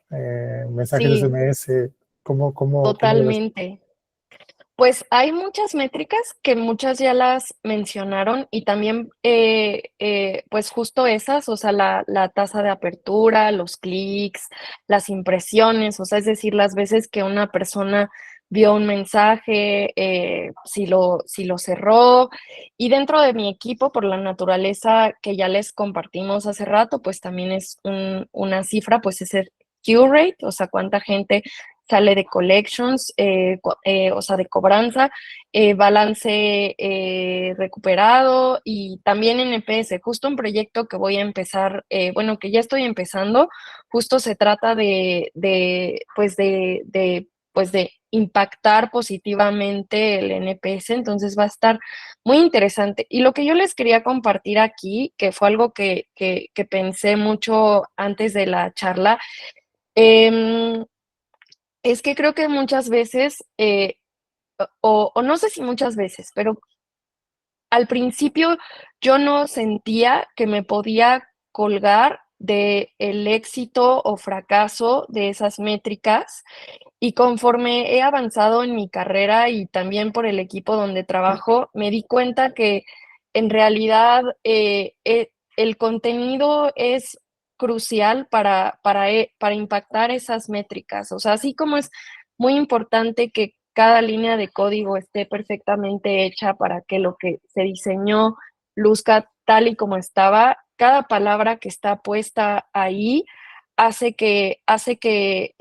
Speaker 3: mensajes
Speaker 2: Sí,
Speaker 3: SMS, ¿cómo lo ves?
Speaker 2: totalmente. Pues hay muchas métricas que muchas ya las mencionaron y también, pues justo esas, o sea, la tasa de apertura, los clics, las impresiones, o sea, es decir, las veces que una persona vio un mensaje, si lo cerró. Y dentro de mi equipo, por la naturaleza que ya les compartimos hace rato, pues también es una cifra, pues es el queue rate, o sea, cuánta gente sale de collections, o sea, de cobranza, balance recuperado y también NPS. Justo un proyecto que voy a empezar, bueno, que ya estoy empezando, justo se trata pues de impactar positivamente el NPS, entonces va a estar muy interesante. Y lo que yo les quería compartir aquí, que fue algo que pensé mucho antes de la charla, em, es que creo que muchas veces, o no sé si muchas veces, pero al principio yo no sentía que me podía colgar del éxito o fracaso de esas métricas, y conforme he avanzado en mi carrera y también por el equipo donde trabajo, me di cuenta que en realidad, el contenido es crucial para impactar esas métricas. O sea, así como es muy importante que cada línea de código esté perfectamente hecha para que lo que se diseñó luzca tal y como estaba, cada palabra que está puesta ahí hace que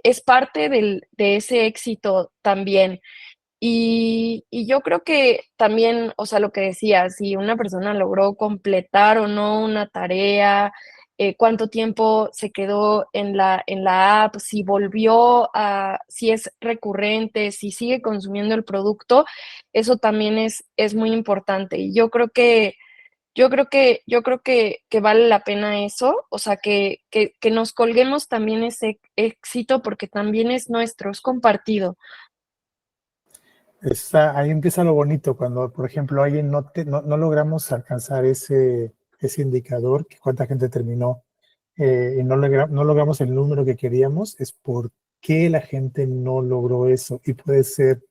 Speaker 2: es parte de ese éxito también. Y yo creo que también, o sea, lo que decía, si una persona logró completar o no una tarea, cuánto tiempo se quedó en la app, si es recurrente, si sigue consumiendo el producto, eso también es muy importante. Y yo creo que vale la pena eso, o sea, que nos colguemos también ese éxito porque también es nuestro, es compartido.
Speaker 3: Ahí empieza lo bonito, cuando, por ejemplo, alguien no logramos alcanzar ese indicador, que cuánta gente terminó, y no logramos el número que queríamos, es por qué la gente no logró eso. Y puede ser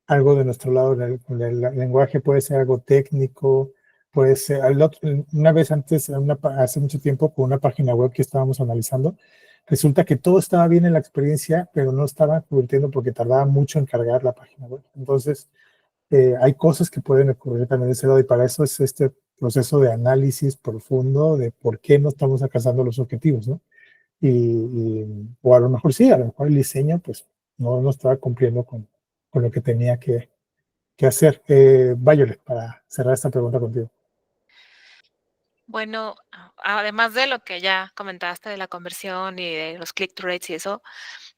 Speaker 3: algo de nuestro lado el lenguaje, puede ser algo técnico, puede ser, una vez antes, hace mucho tiempo, con una página web que estábamos analizando, resulta que todo estaba bien en la experiencia, pero no estaba convirtiendo porque tardaba mucho en cargar la página web. Entonces, hay cosas que pueden ocurrir también de ese lado y para eso es este proceso de análisis profundo de por qué no estamos alcanzando los objetivos, ¿no? O a lo mejor sí, a lo mejor el diseño pues no estaba cumpliendo con lo que tenía que hacer. Violet, para cerrar esta pregunta contigo.
Speaker 5: Bueno, además de lo que ya comentaste de la conversión y de los click-through rates y eso,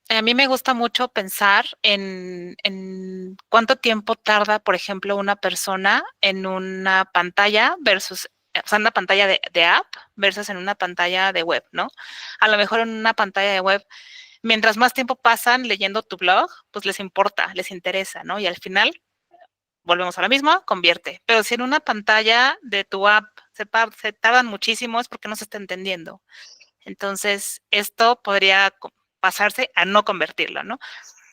Speaker 5: a mí me gusta mucho pensar en cuánto tiempo tarda, por ejemplo, una persona en una pantalla versus, o sea, una pantalla de app versus en una pantalla de web, ¿no? A lo mejor en una pantalla de web, mientras más tiempo pasan leyendo tu blog, pues les importa, les interesa, ¿no? Y al final volvemos a lo mismo, convierte. Pero si en una pantalla de tu app se tardan muchísimo, es porque no se está entendiendo. Entonces, esto podría pasarse a no convertirlo, ¿no?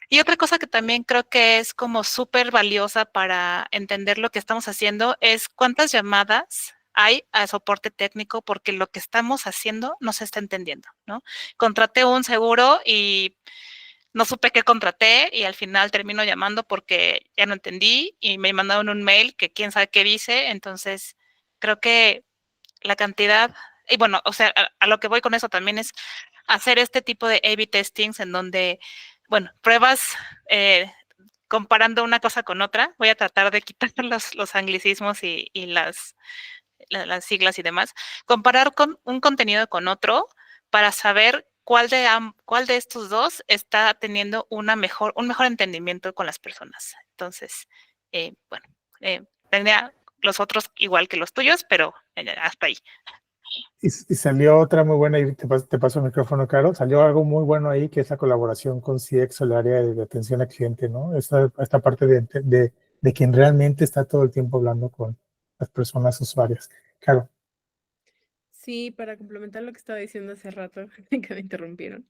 Speaker 5: Y otra cosa que también creo que es como súper valiosa para entender lo que estamos haciendo es cuántas llamadas hay a soporte técnico porque lo que estamos haciendo no se está entendiendo, ¿no? Contraté un seguro y no supe qué contraté y al final termino llamando porque ya no entendí y me mandaron un mail que quién sabe qué dice. Entonces, creo que la cantidad, y bueno, o sea, a lo que voy con eso también es hacer este tipo de A/B testings en donde, bueno, pruebas comparando una cosa con otra. Voy a tratar de quitar los anglicismos y las siglas y demás. Comparar con un contenido con otro para saber cuál de estos dos está teniendo un mejor entendimiento con las personas. Entonces, bueno, tendría los otros igual que los tuyos, pero hasta ahí.
Speaker 3: Y salió otra muy buena, y te paso el micrófono, Caro, salió algo muy bueno ahí, que es la colaboración con CX, el área de atención al cliente, ¿no? Esta parte de quien realmente está todo el tiempo hablando con las personas usuarias. Caro.
Speaker 4: Sí, para complementar lo que estaba diciendo hace rato, que me interrumpieron.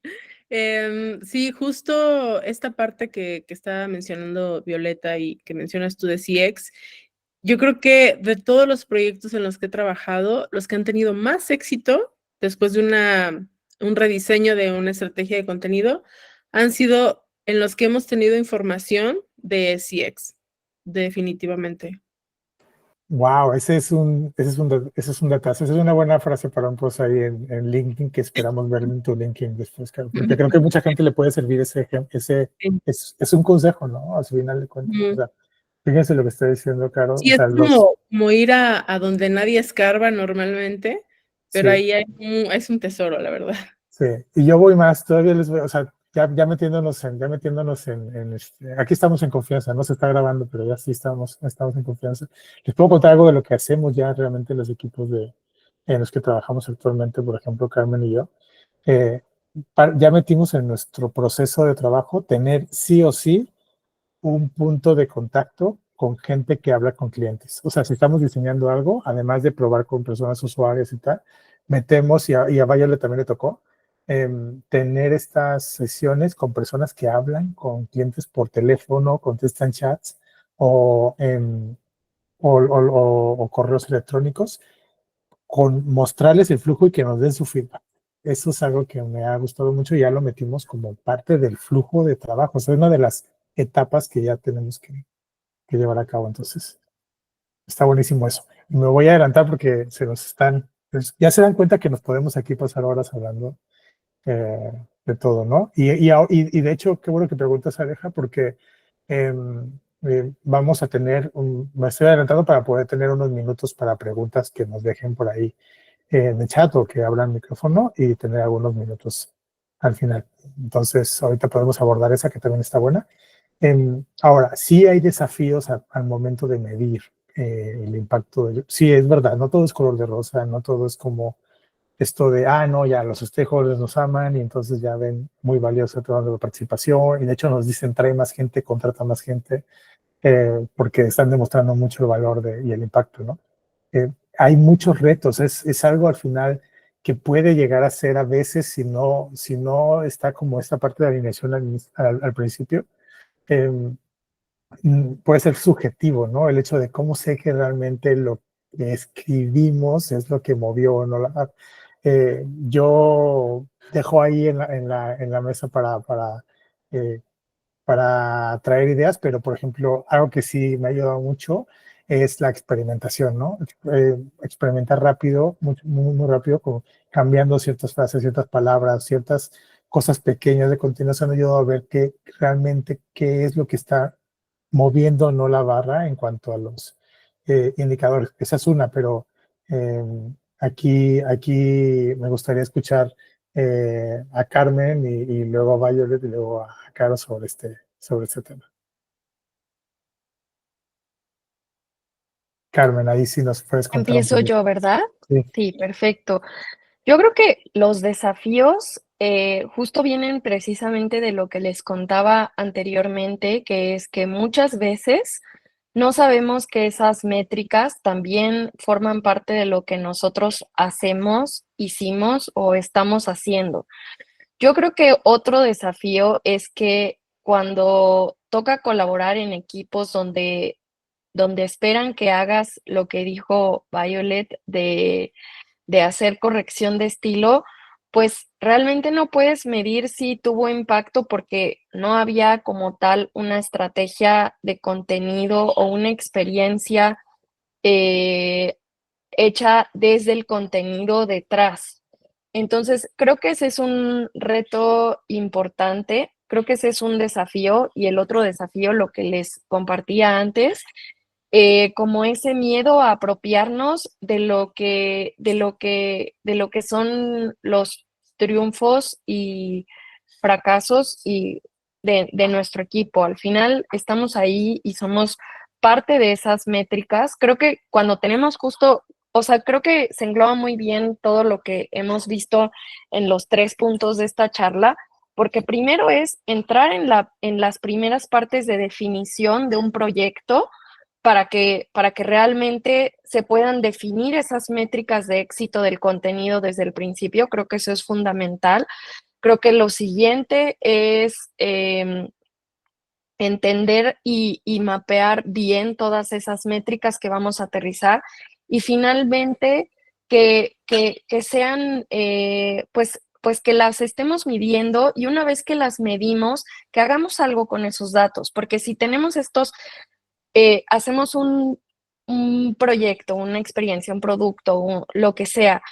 Speaker 4: Sí, justo esta parte que estaba mencionando Violeta y que mencionas tú de CX, yo creo que de todos los proyectos en los que he trabajado, los que han tenido más éxito después de un rediseño de una estrategia de contenido han sido en los que hemos tenido información de CX, definitivamente.
Speaker 3: Wow, ese es un datazo. Esa es una buena frase para un post ahí en LinkedIn que esperamos ver en tu LinkedIn después, Carol, porque creo que mucha gente le puede servir
Speaker 4: Sí.
Speaker 3: es un consejo, ¿no? Al final de cuentas. O sea, fíjense lo que está diciendo, Caro.
Speaker 4: Sí,
Speaker 3: O
Speaker 4: es
Speaker 3: sea,
Speaker 4: como ir a donde nadie escarba normalmente, pero
Speaker 3: sí,
Speaker 4: ahí es un tesoro, la verdad.
Speaker 3: sí. Y yo voy más, todavía les voy, o sea, ya metiéndonos aquí estamos en confianza, no se está grabando, pero ya sí estamos en confianza. Les puedo contar algo de lo que hacemos ya realmente los equipos en los que trabajamos actualmente, por ejemplo, Carmen y yo. Eh, ya metimos en nuestro proceso de trabajo tener sí o sí un punto de contacto con gente que habla con clientes. O sea, si estamos diseñando algo, además de probar con personas usuarias y tal, metemos, y a Violet también le tocó, tener estas sesiones con personas que hablan con clientes por teléfono, contestan chats o, o correos electrónicos, con mostrarles el flujo y que nos den su feedback. Eso es algo que me ha gustado mucho y ya lo metimos como parte del flujo de trabajo. O sea, es una de las etapas que ya tenemos que llevar a cabo. Entonces, está buenísimo eso. Y me voy a adelantar porque ya se dan cuenta que nos podemos aquí pasar horas hablando de todo, ¿no? Y de hecho, qué bueno que preguntas, Aleja, porque vamos a me estoy adelantando para poder tener unos minutos para preguntas que nos dejen por ahí en el chat o que abran micrófono y tener algunos minutos al final. Entonces, ahorita podemos abordar esa que también está buena. Ahora, sí hay desafíos al momento de medir el impacto. Sí, es verdad, no todo es color de rosa, no todo es como esto de, no, ya los stakeholders nos aman y entonces ya ven muy valiosa toda la participación y de hecho nos dicen trae más gente, contrata más gente, porque están demostrando mucho el valor y el impacto, ¿no? Hay muchos retos, es algo al final que puede llegar a ser a veces, si no está como esta parte de alineación al principio, puede ser subjetivo, ¿no? El hecho de cómo sé que realmente lo que escribimos es lo que movió o no yo dejo ahí en la mesa para traer ideas, pero por ejemplo, algo que sí me ha ayudado mucho es la experimentación, ¿no? Experimentar rápido, muy rápido, cambiando ciertas frases, ciertas palabras, ciertas cosas pequeñas de continuación, han ayudado a ver realmente qué es lo que está moviendo o no la barra en cuanto a los indicadores. Esa es una, pero eh, aquí me gustaría escuchar a Carmen y luego a Violet y luego a Caro sobre este tema. Carmen, ahí sí nos puedes contar un
Speaker 2: Empiezo
Speaker 3: poquito.
Speaker 2: yo, ¿verdad?
Speaker 3: Sí.
Speaker 2: Sí, perfecto. Yo creo que los desafíos justo vienen precisamente de lo que les contaba anteriormente, que es que muchas veces no sabemos que esas métricas también forman parte de lo que nosotros hacemos, hicimos o estamos haciendo. Yo creo que otro desafío es que cuando toca colaborar en equipos donde esperan que hagas lo que dijo Violet de hacer corrección de estilo, pues realmente no puedes medir si tuvo impacto porque no había como tal una estrategia de contenido o una experiencia eh, hecha desde el contenido detrás. Entonces, creo que ese es un reto importante, creo que ese es un desafío y el otro desafío, lo que les compartía antes, como ese miedo a apropiarnos de lo que son los triunfos y fracasos y de nuestro equipo. Al final estamos ahí y somos parte de esas métricas. Creo que cuando tenemos justo, o sea, creo que se engloba muy bien todo lo que hemos visto en los 3 puntos de esta charla, porque primero es entrar en las primeras partes de definición de un proyecto para que realmente se puedan definir esas métricas de éxito del contenido desde el principio. Creo que eso es fundamental. Creo que lo siguiente es entender y mapear bien todas esas métricas que vamos a aterrizar y finalmente que sean, pues que las estemos midiendo y una vez que las medimos, que hagamos algo con esos datos, porque si tenemos estos, hacemos un proyecto, una experiencia, un producto, lo que sea,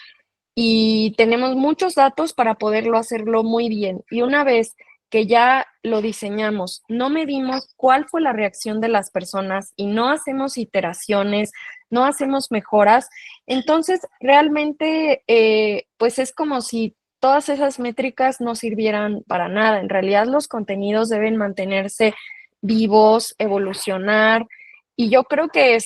Speaker 2: y tenemos muchos datos para poderlo hacerlo muy bien. Y una vez que ya lo diseñamos, no medimos cuál fue la reacción de las personas y no hacemos iteraciones, no hacemos mejoras, entonces realmente pues es como si todas esas métricas no sirvieran para nada. En realidad los contenidos deben mantenerse vivos, evolucionar, y yo creo que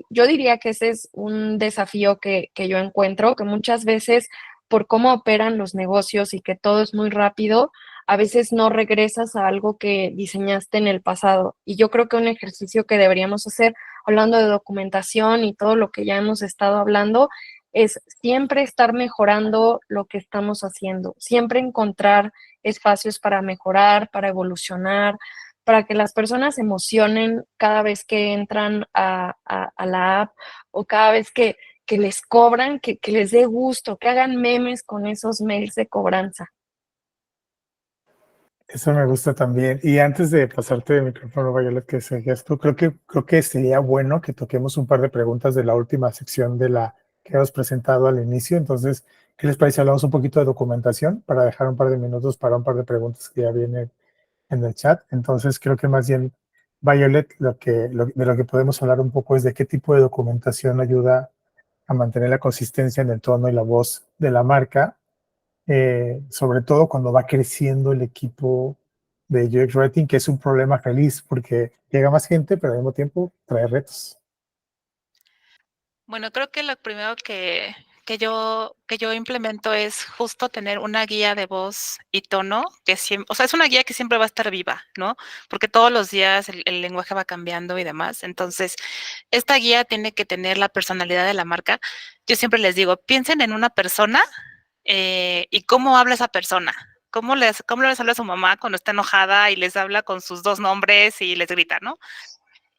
Speaker 2: yo diría que ese es un desafío que yo encuentro, que muchas veces por cómo operan los negocios y que todo es muy rápido, a veces no regresas a algo que diseñaste en el pasado. Y yo creo que un ejercicio que deberíamos hacer, hablando de documentación y todo lo que ya hemos estado hablando, es siempre estar mejorando lo que estamos haciendo, siempre encontrar espacios para mejorar, para evolucionar, para que las personas se emocionen cada vez que entran a la app o cada vez que les cobran, que les dé gusto, que hagan memes con esos mails de cobranza.
Speaker 3: Eso me gusta también. Y antes de pasarte el micrófono, Violet, que seguías tú, creo que sería bueno que toquemos un par de preguntas de la última sección de la que hemos presentado al inicio. Entonces, ¿qué les parece? Hablamos un poquito de documentación para dejar un par de minutos para un par de preguntas que ya vienen en el chat. Entonces, creo que más bien, Violet, de lo que podemos hablar un poco es de qué tipo de documentación ayuda a mantener la consistencia en el tono y la voz de la marca, sobre todo cuando va creciendo el equipo de UX Writing, que es un problema feliz porque llega más gente, pero al mismo tiempo trae retos.
Speaker 5: Bueno, creo que lo primero que yo implemento es justo tener una guía de voz y tono que siempre, o sea, es una guía que siempre va a estar viva, ¿no? Porque todos los días el lenguaje va cambiando y demás. Entonces, esta guía tiene que tener la personalidad de la marca. Yo siempre les digo, piensen en una persona y cómo habla esa persona. ¿Cómo les habla a su mamá cuando está enojada y les habla con sus dos nombres y les grita, ¿no?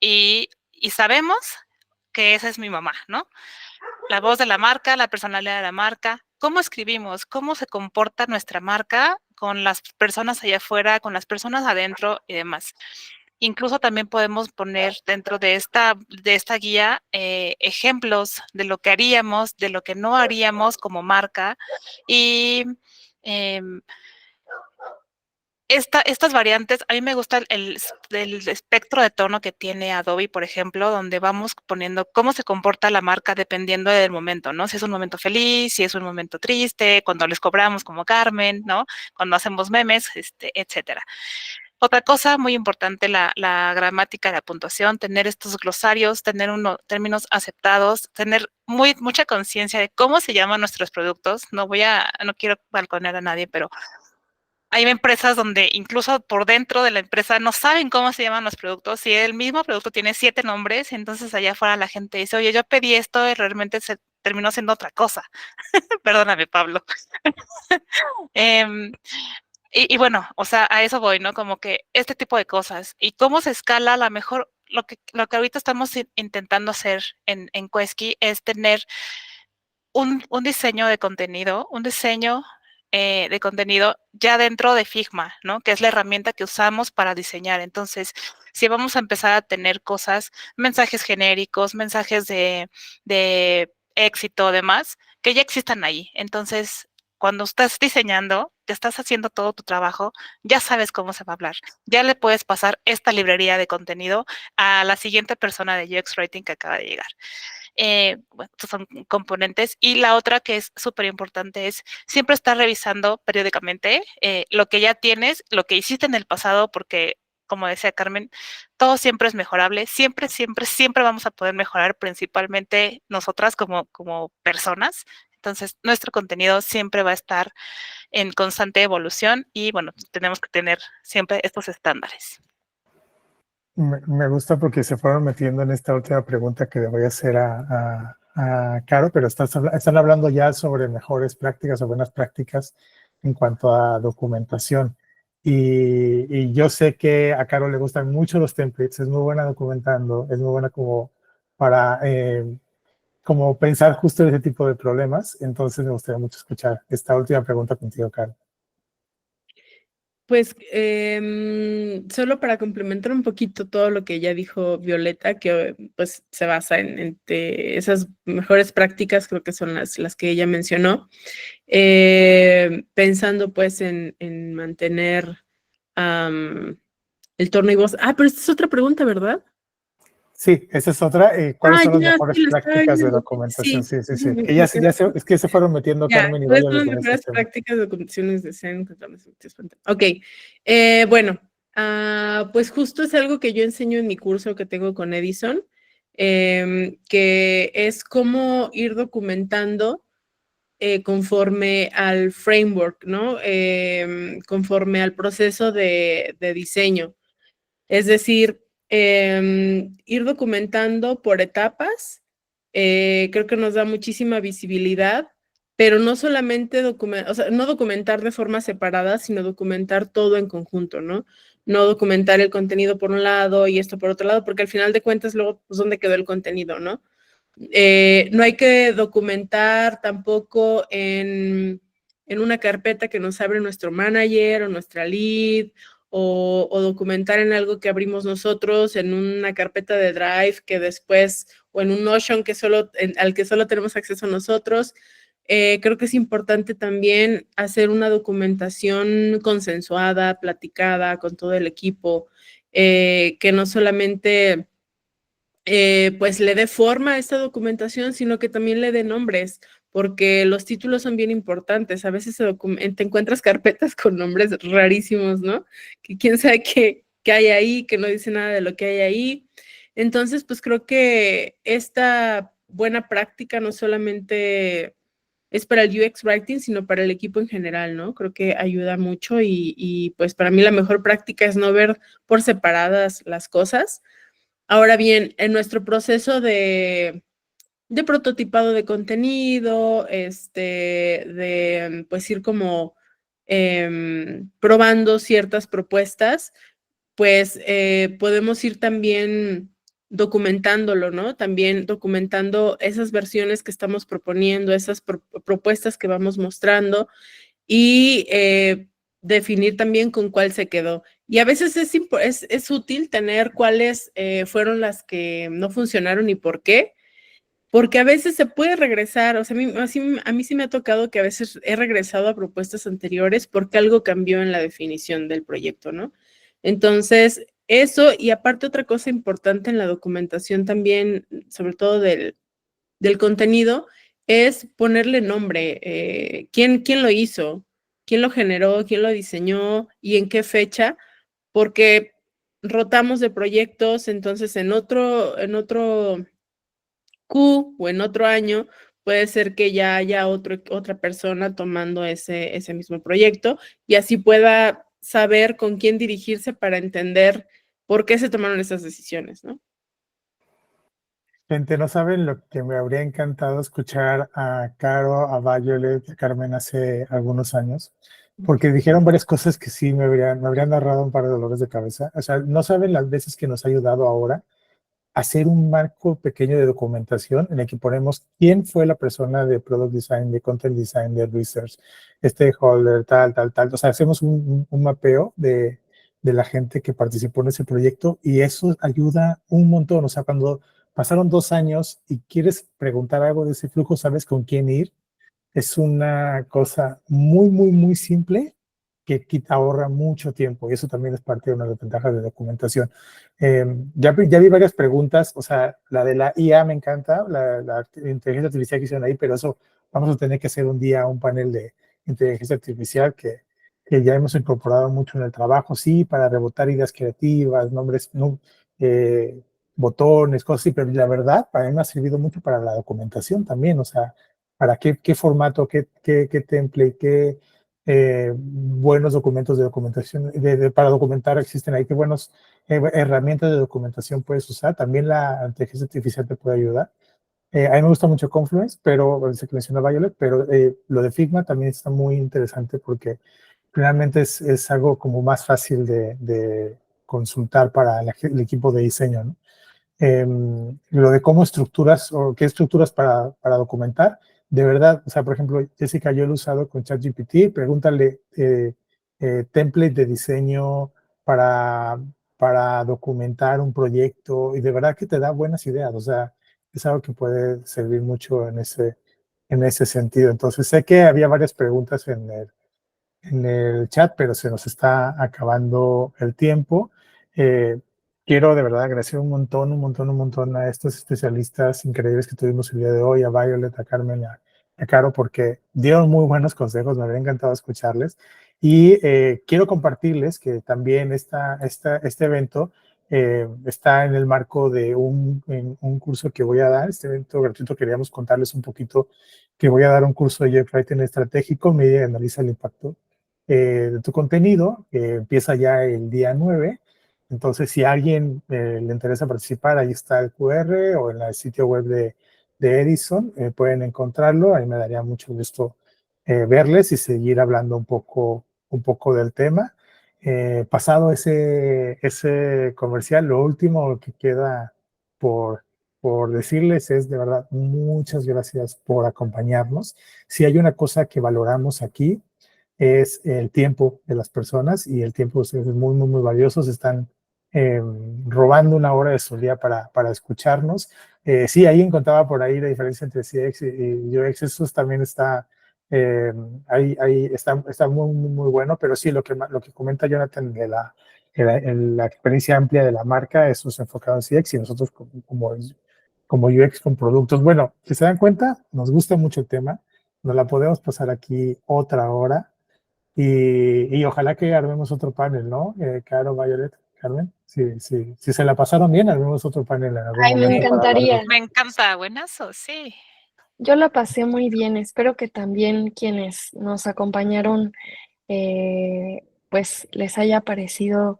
Speaker 5: Y sabemos que esa es mi mamá, ¿no? La voz de la marca, la personalidad de la marca, cómo escribimos, cómo se comporta nuestra marca con las personas allá afuera, con las personas adentro y demás. Incluso también podemos poner dentro de esta guía ejemplos de lo que haríamos, de lo que no haríamos como marca y eh, estas variantes, a mí me gusta el espectro de tono que tiene Adobe, por ejemplo, donde vamos poniendo cómo se comporta la marca dependiendo del momento, ¿no? Si es un momento feliz, si es un momento triste, cuando les cobramos como Carmen, ¿no? Cuando hacemos memes, etcétera. Otra cosa muy importante, la gramática, la puntuación, tener estos glosarios, tener términos aceptados, tener mucha conciencia de cómo se llaman nuestros productos. No quiero balconear a nadie, pero hay empresas donde incluso por dentro de la empresa no saben cómo se llaman los productos. Si el mismo producto tiene 7 nombres, entonces allá afuera la gente dice, oye, yo pedí esto y realmente se terminó siendo otra cosa. Perdóname, Pablo. eh, y bueno, o sea, a eso voy, ¿no? Como que este tipo de cosas. Y cómo se escala, a lo mejor lo que ahorita estamos intentando hacer en Quesky es tener un diseño de contenido, un diseño de contenido ya dentro de Figma, ¿no? Que es la herramienta que usamos para diseñar. Entonces, si vamos a empezar a tener cosas, mensajes genéricos, mensajes de éxito, demás, que ya existan ahí. Entonces, cuando estás diseñando, te estás haciendo todo tu trabajo, ya sabes cómo se va a hablar. Ya le puedes pasar esta librería de contenido a la siguiente persona de UX Writing que acaba de llegar. Bueno, estos son componentes. Y la otra que es súper importante es siempre estar revisando periódicamente lo que ya tienes, lo que hiciste en el pasado, porque como decía Carmen, todo siempre es mejorable, siempre, siempre, siempre vamos a poder mejorar, principalmente nosotras como personas. Entonces, nuestro contenido siempre va a estar en constante evolución y bueno, tenemos que tener siempre estos estándares.
Speaker 3: Me gusta porque se fueron metiendo en esta última pregunta que le voy a hacer a Caro, pero están hablando ya sobre mejores prácticas o buenas prácticas en cuanto a documentación. Y yo sé que a Caro le gustan mucho los templates, es muy buena documentando, es muy buena como para como pensar justo en ese tipo de problemas. Entonces me gustaría mucho escuchar esta última pregunta contigo, Caro.
Speaker 4: Pues solo para complementar un poquito todo lo que ya dijo Violeta, que pues se basa en esas mejores prácticas, creo que son las que ella mencionó, pensando pues en mantener el tono y voz. Ah, pero esta es otra pregunta, ¿verdad?
Speaker 3: Sí, esa es otra. ¿Cuáles son las
Speaker 4: Ya,
Speaker 3: mejores
Speaker 4: sí, lo estaba
Speaker 3: prácticas de
Speaker 4: viendo.
Speaker 3: documentación?
Speaker 4: Sí,
Speaker 3: Sí, sí, sí. Que es que se fueron metiendo
Speaker 4: ya,
Speaker 3: Carmen y
Speaker 4: ¿cuáles
Speaker 3: varios
Speaker 4: son las
Speaker 3: diferentes
Speaker 4: mejores
Speaker 3: temas.
Speaker 4: prácticas de documentaciones de Zen? Ok, bueno, pues justo es algo que yo enseño en mi curso que tengo con Edison, que es cómo ir documentando conforme al framework, ¿no? Conforme al proceso de diseño. Es decir, ir documentando por etapas, creo que nos da muchísima visibilidad, pero no solamente o sea, no documentar de forma separada, sino documentar todo en conjunto, ¿no? No documentar el contenido por un lado y esto por otro lado, porque al final de cuentas luego, pues, ¿dónde quedó el contenido, no? No hay que documentar tampoco en una carpeta que nos abre nuestro manager o nuestra lead, o documentar en algo que abrimos nosotros, en una carpeta de Drive que después, o en un Notion al que solo tenemos acceso nosotros. Creo que es importante también hacer una documentación consensuada, platicada con todo el equipo, que no solamente pues le dé forma a esta documentación, sino que también le dé nombres, porque los títulos son bien importantes. A veces te encuentras carpetas con nombres rarísimos, ¿no? Que quién sabe qué hay ahí, que no dice nada de lo que hay ahí. Entonces, pues creo que esta buena práctica no solamente es para el UX Writing, sino para el equipo en general, ¿no? Creo que ayuda mucho y pues para mí la mejor práctica es no ver por separadas las cosas. Ahora bien, en nuestro proceso de prototipado de contenido, de pues ir como probando ciertas propuestas, pues podemos ir también documentándolo, ¿no? También documentando esas versiones que estamos proponiendo, esas propuestas que vamos mostrando y definir también con cuál se quedó. Y a veces es útil tener cuáles fueron las que no funcionaron y por qué, porque a veces se puede regresar, o sea, a mí sí me ha tocado que a veces he regresado a propuestas anteriores porque algo cambió en la definición del proyecto, ¿no? Entonces, eso, y aparte otra cosa importante en la documentación también, sobre todo del contenido, es ponerle nombre, quién lo hizo, quién lo generó, quién lo diseñó y en qué fecha, porque rotamos de proyectos, entonces en otro Q o en otro año puede ser que ya haya otra persona tomando ese mismo proyecto y así pueda saber con quién dirigirse para entender por qué se tomaron esas decisiones, ¿no?
Speaker 3: Gente, no saben lo que me habría encantado escuchar a Caro, a Violet, a Carmen hace algunos años, porque dijeron varias cosas que sí me habrían narrado un par de dolores de cabeza. O sea, no saben las veces que nos ha ayudado ahora hacer un marco pequeño de documentación en el que ponemos quién fue la persona de Product Design, de Content Design, de Research, Stakeholder, tal, tal, tal. O sea, hacemos un mapeo de la gente que participó en ese proyecto y eso ayuda un montón. O sea, cuando pasaron 2 años y quieres preguntar algo de ese flujo, sabes con quién ir. Es una cosa muy, muy, muy simple que ahorra mucho tiempo y eso también es parte de una de las ventajas de documentación. Ya vi varias preguntas, o sea, la de la IA me encanta, la inteligencia artificial que hicieron ahí, pero eso vamos a tener que hacer un día un panel de inteligencia artificial que ya hemos incorporado mucho en el trabajo, sí, para rebotar ideas creativas, nombres, no, botones, cosas así, pero la verdad, para mí me ha servido mucho para la documentación también, o sea, para qué formato, qué template, buenos documentos de documentación, para documentar existen ahí, qué buenas herramientas de documentación puedes usar. También la inteligencia artificial te puede ayudar. A mí me gusta mucho Confluence, pero se menciona Violet, pero lo de Figma también está muy interesante porque finalmente es algo como más fácil de consultar para el equipo de diseño, ¿no? Lo de cómo estructuras o qué estructuras para documentar, de verdad, o sea, por ejemplo, Jessica, yo lo he usado con ChatGPT, pregúntale template de diseño para, para documentar un proyecto y de verdad que te da buenas ideas, o sea, es algo que puede servir mucho en ese sentido. Entonces, sé que había varias preguntas en el chat, pero se nos está acabando el tiempo. Quiero de verdad agradecer un montón a estos especialistas increíbles que tuvimos el día de hoy, a Violet, a Carmen, a Caro, porque dieron muy buenos consejos, me habría encantado escucharles. Y quiero compartirles que también este evento está en el marco de un curso que voy a dar, este evento gratuito. Queríamos contarles un poquito que voy a dar un curso de UX Writing estratégico, media y analiza el impacto de tu contenido, que empieza ya el día 9. Entonces, si a alguien le interesa participar, ahí está el QR o en el sitio web de Edison, pueden encontrarlo. Ahí me daría mucho gusto verles y seguir hablando un poco del tema. Pasado ese comercial, lo último que queda por decirles es de verdad muchas gracias por acompañarnos. Si hay una cosa que valoramos aquí es el tiempo de las personas y el tiempo de ustedes es muy, muy, muy valioso. Se están robando una hora de su día para escucharnos. Sí, ahí encontraba por ahí la diferencia entre CX y UX. Eso también está, ahí está muy, muy, muy bueno, pero sí, lo que comenta Jonathan de la experiencia amplia de la marca, eso es enfocado en CX y nosotros como UX con productos. Bueno, si se dan cuenta, nos gusta mucho el tema, nos la podemos pasar aquí otra hora y ojalá que armemos otro panel, ¿no? Caro, Violet, Carmen, si se la pasaron bien, armemos otro panel en algún
Speaker 2: Ay, me
Speaker 3: momento para hablar
Speaker 2: encantaría.
Speaker 3: de...
Speaker 5: Me encanta, buenazo, sí.
Speaker 2: Yo la pasé muy bien. Espero que también quienes nos acompañaron, pues les haya parecido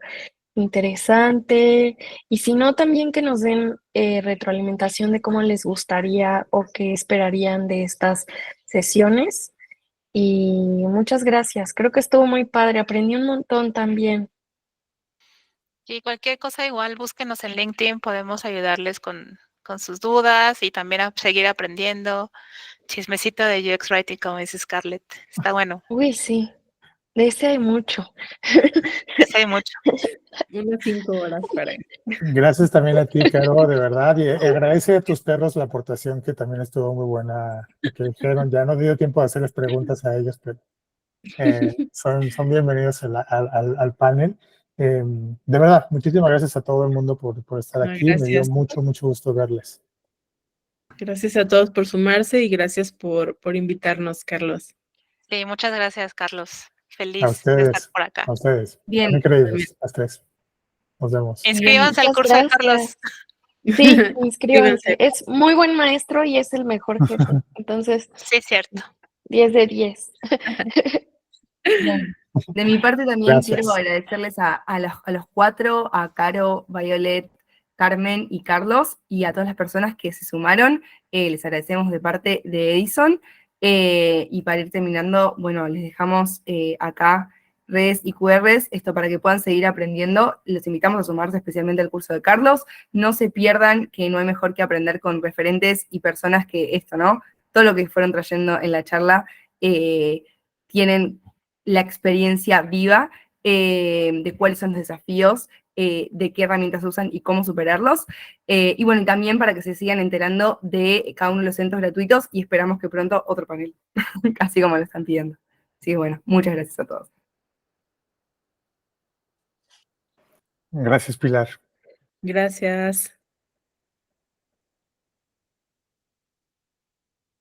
Speaker 2: interesante. Y si no, también que nos den retroalimentación de cómo les gustaría o qué esperarían de estas sesiones. Y muchas gracias. Creo que estuvo muy padre. Aprendí un montón también.
Speaker 5: Y cualquier cosa igual, búsquenos en LinkedIn, podemos ayudarles con sus dudas y también a seguir aprendiendo. Chismecito de UX Writing, como dice Scarlett. Está bueno,
Speaker 2: Uy, sí, de ese hay mucho.
Speaker 5: ese hay mucho.
Speaker 4: Unas 5 horas para él.
Speaker 3: Gracias también a ti, Caro, de verdad, y agradece a tus perros la aportación que también estuvo muy buena, que dijeron, ya no dio tiempo de hacerles preguntas a ellos, pero son bienvenidos al panel. De verdad, muchísimas gracias a todo el mundo por estar
Speaker 4: No,
Speaker 3: aquí, me dio
Speaker 4: gracias.
Speaker 3: mucho, mucho gusto verles.
Speaker 4: Gracias a todos por sumarse y gracias por invitarnos, Carlos.
Speaker 5: Sí, muchas gracias, Carlos.
Speaker 3: A
Speaker 5: Feliz de estar
Speaker 3: ustedes,
Speaker 5: por acá.
Speaker 3: a ustedes. Son
Speaker 1: Bien,
Speaker 3: increíbles, las tres. Nos vemos.
Speaker 1: bien.
Speaker 5: Inscríbanse al
Speaker 2: Muchas
Speaker 5: curso de Carlos.
Speaker 2: gracias. Sí, inscríbanse.
Speaker 4: Inscríbanse.
Speaker 2: Es muy buen maestro y es el mejor jefe. Entonces,
Speaker 5: Sí, es cierto.
Speaker 2: 10 de 10.
Speaker 1: Bien. De mi parte también quiero
Speaker 3: Gracias.
Speaker 1: agradecerles a los cuatro, a Caro, Violet, Carmen y Carlos, y a todas las personas que se sumaron. Les agradecemos de parte de Edison. Y para ir terminando, bueno, les dejamos acá redes y QRs, esto para que puedan seguir aprendiendo. Los invitamos a sumarse especialmente al curso de Carlos. No se pierdan que no hay mejor que aprender con referentes y personas que esto, ¿no? Todo lo que fueron trayendo en la charla tienen la experiencia viva de cuáles son los desafíos, de qué herramientas usan y cómo superarlos. Y bueno, también para que se sigan enterando de cada uno de los centros gratuitos y esperamos que pronto otro panel, así como lo están pidiendo. Así que bueno, muchas gracias a todos.
Speaker 3: Gracias, Pilar.
Speaker 4: Gracias.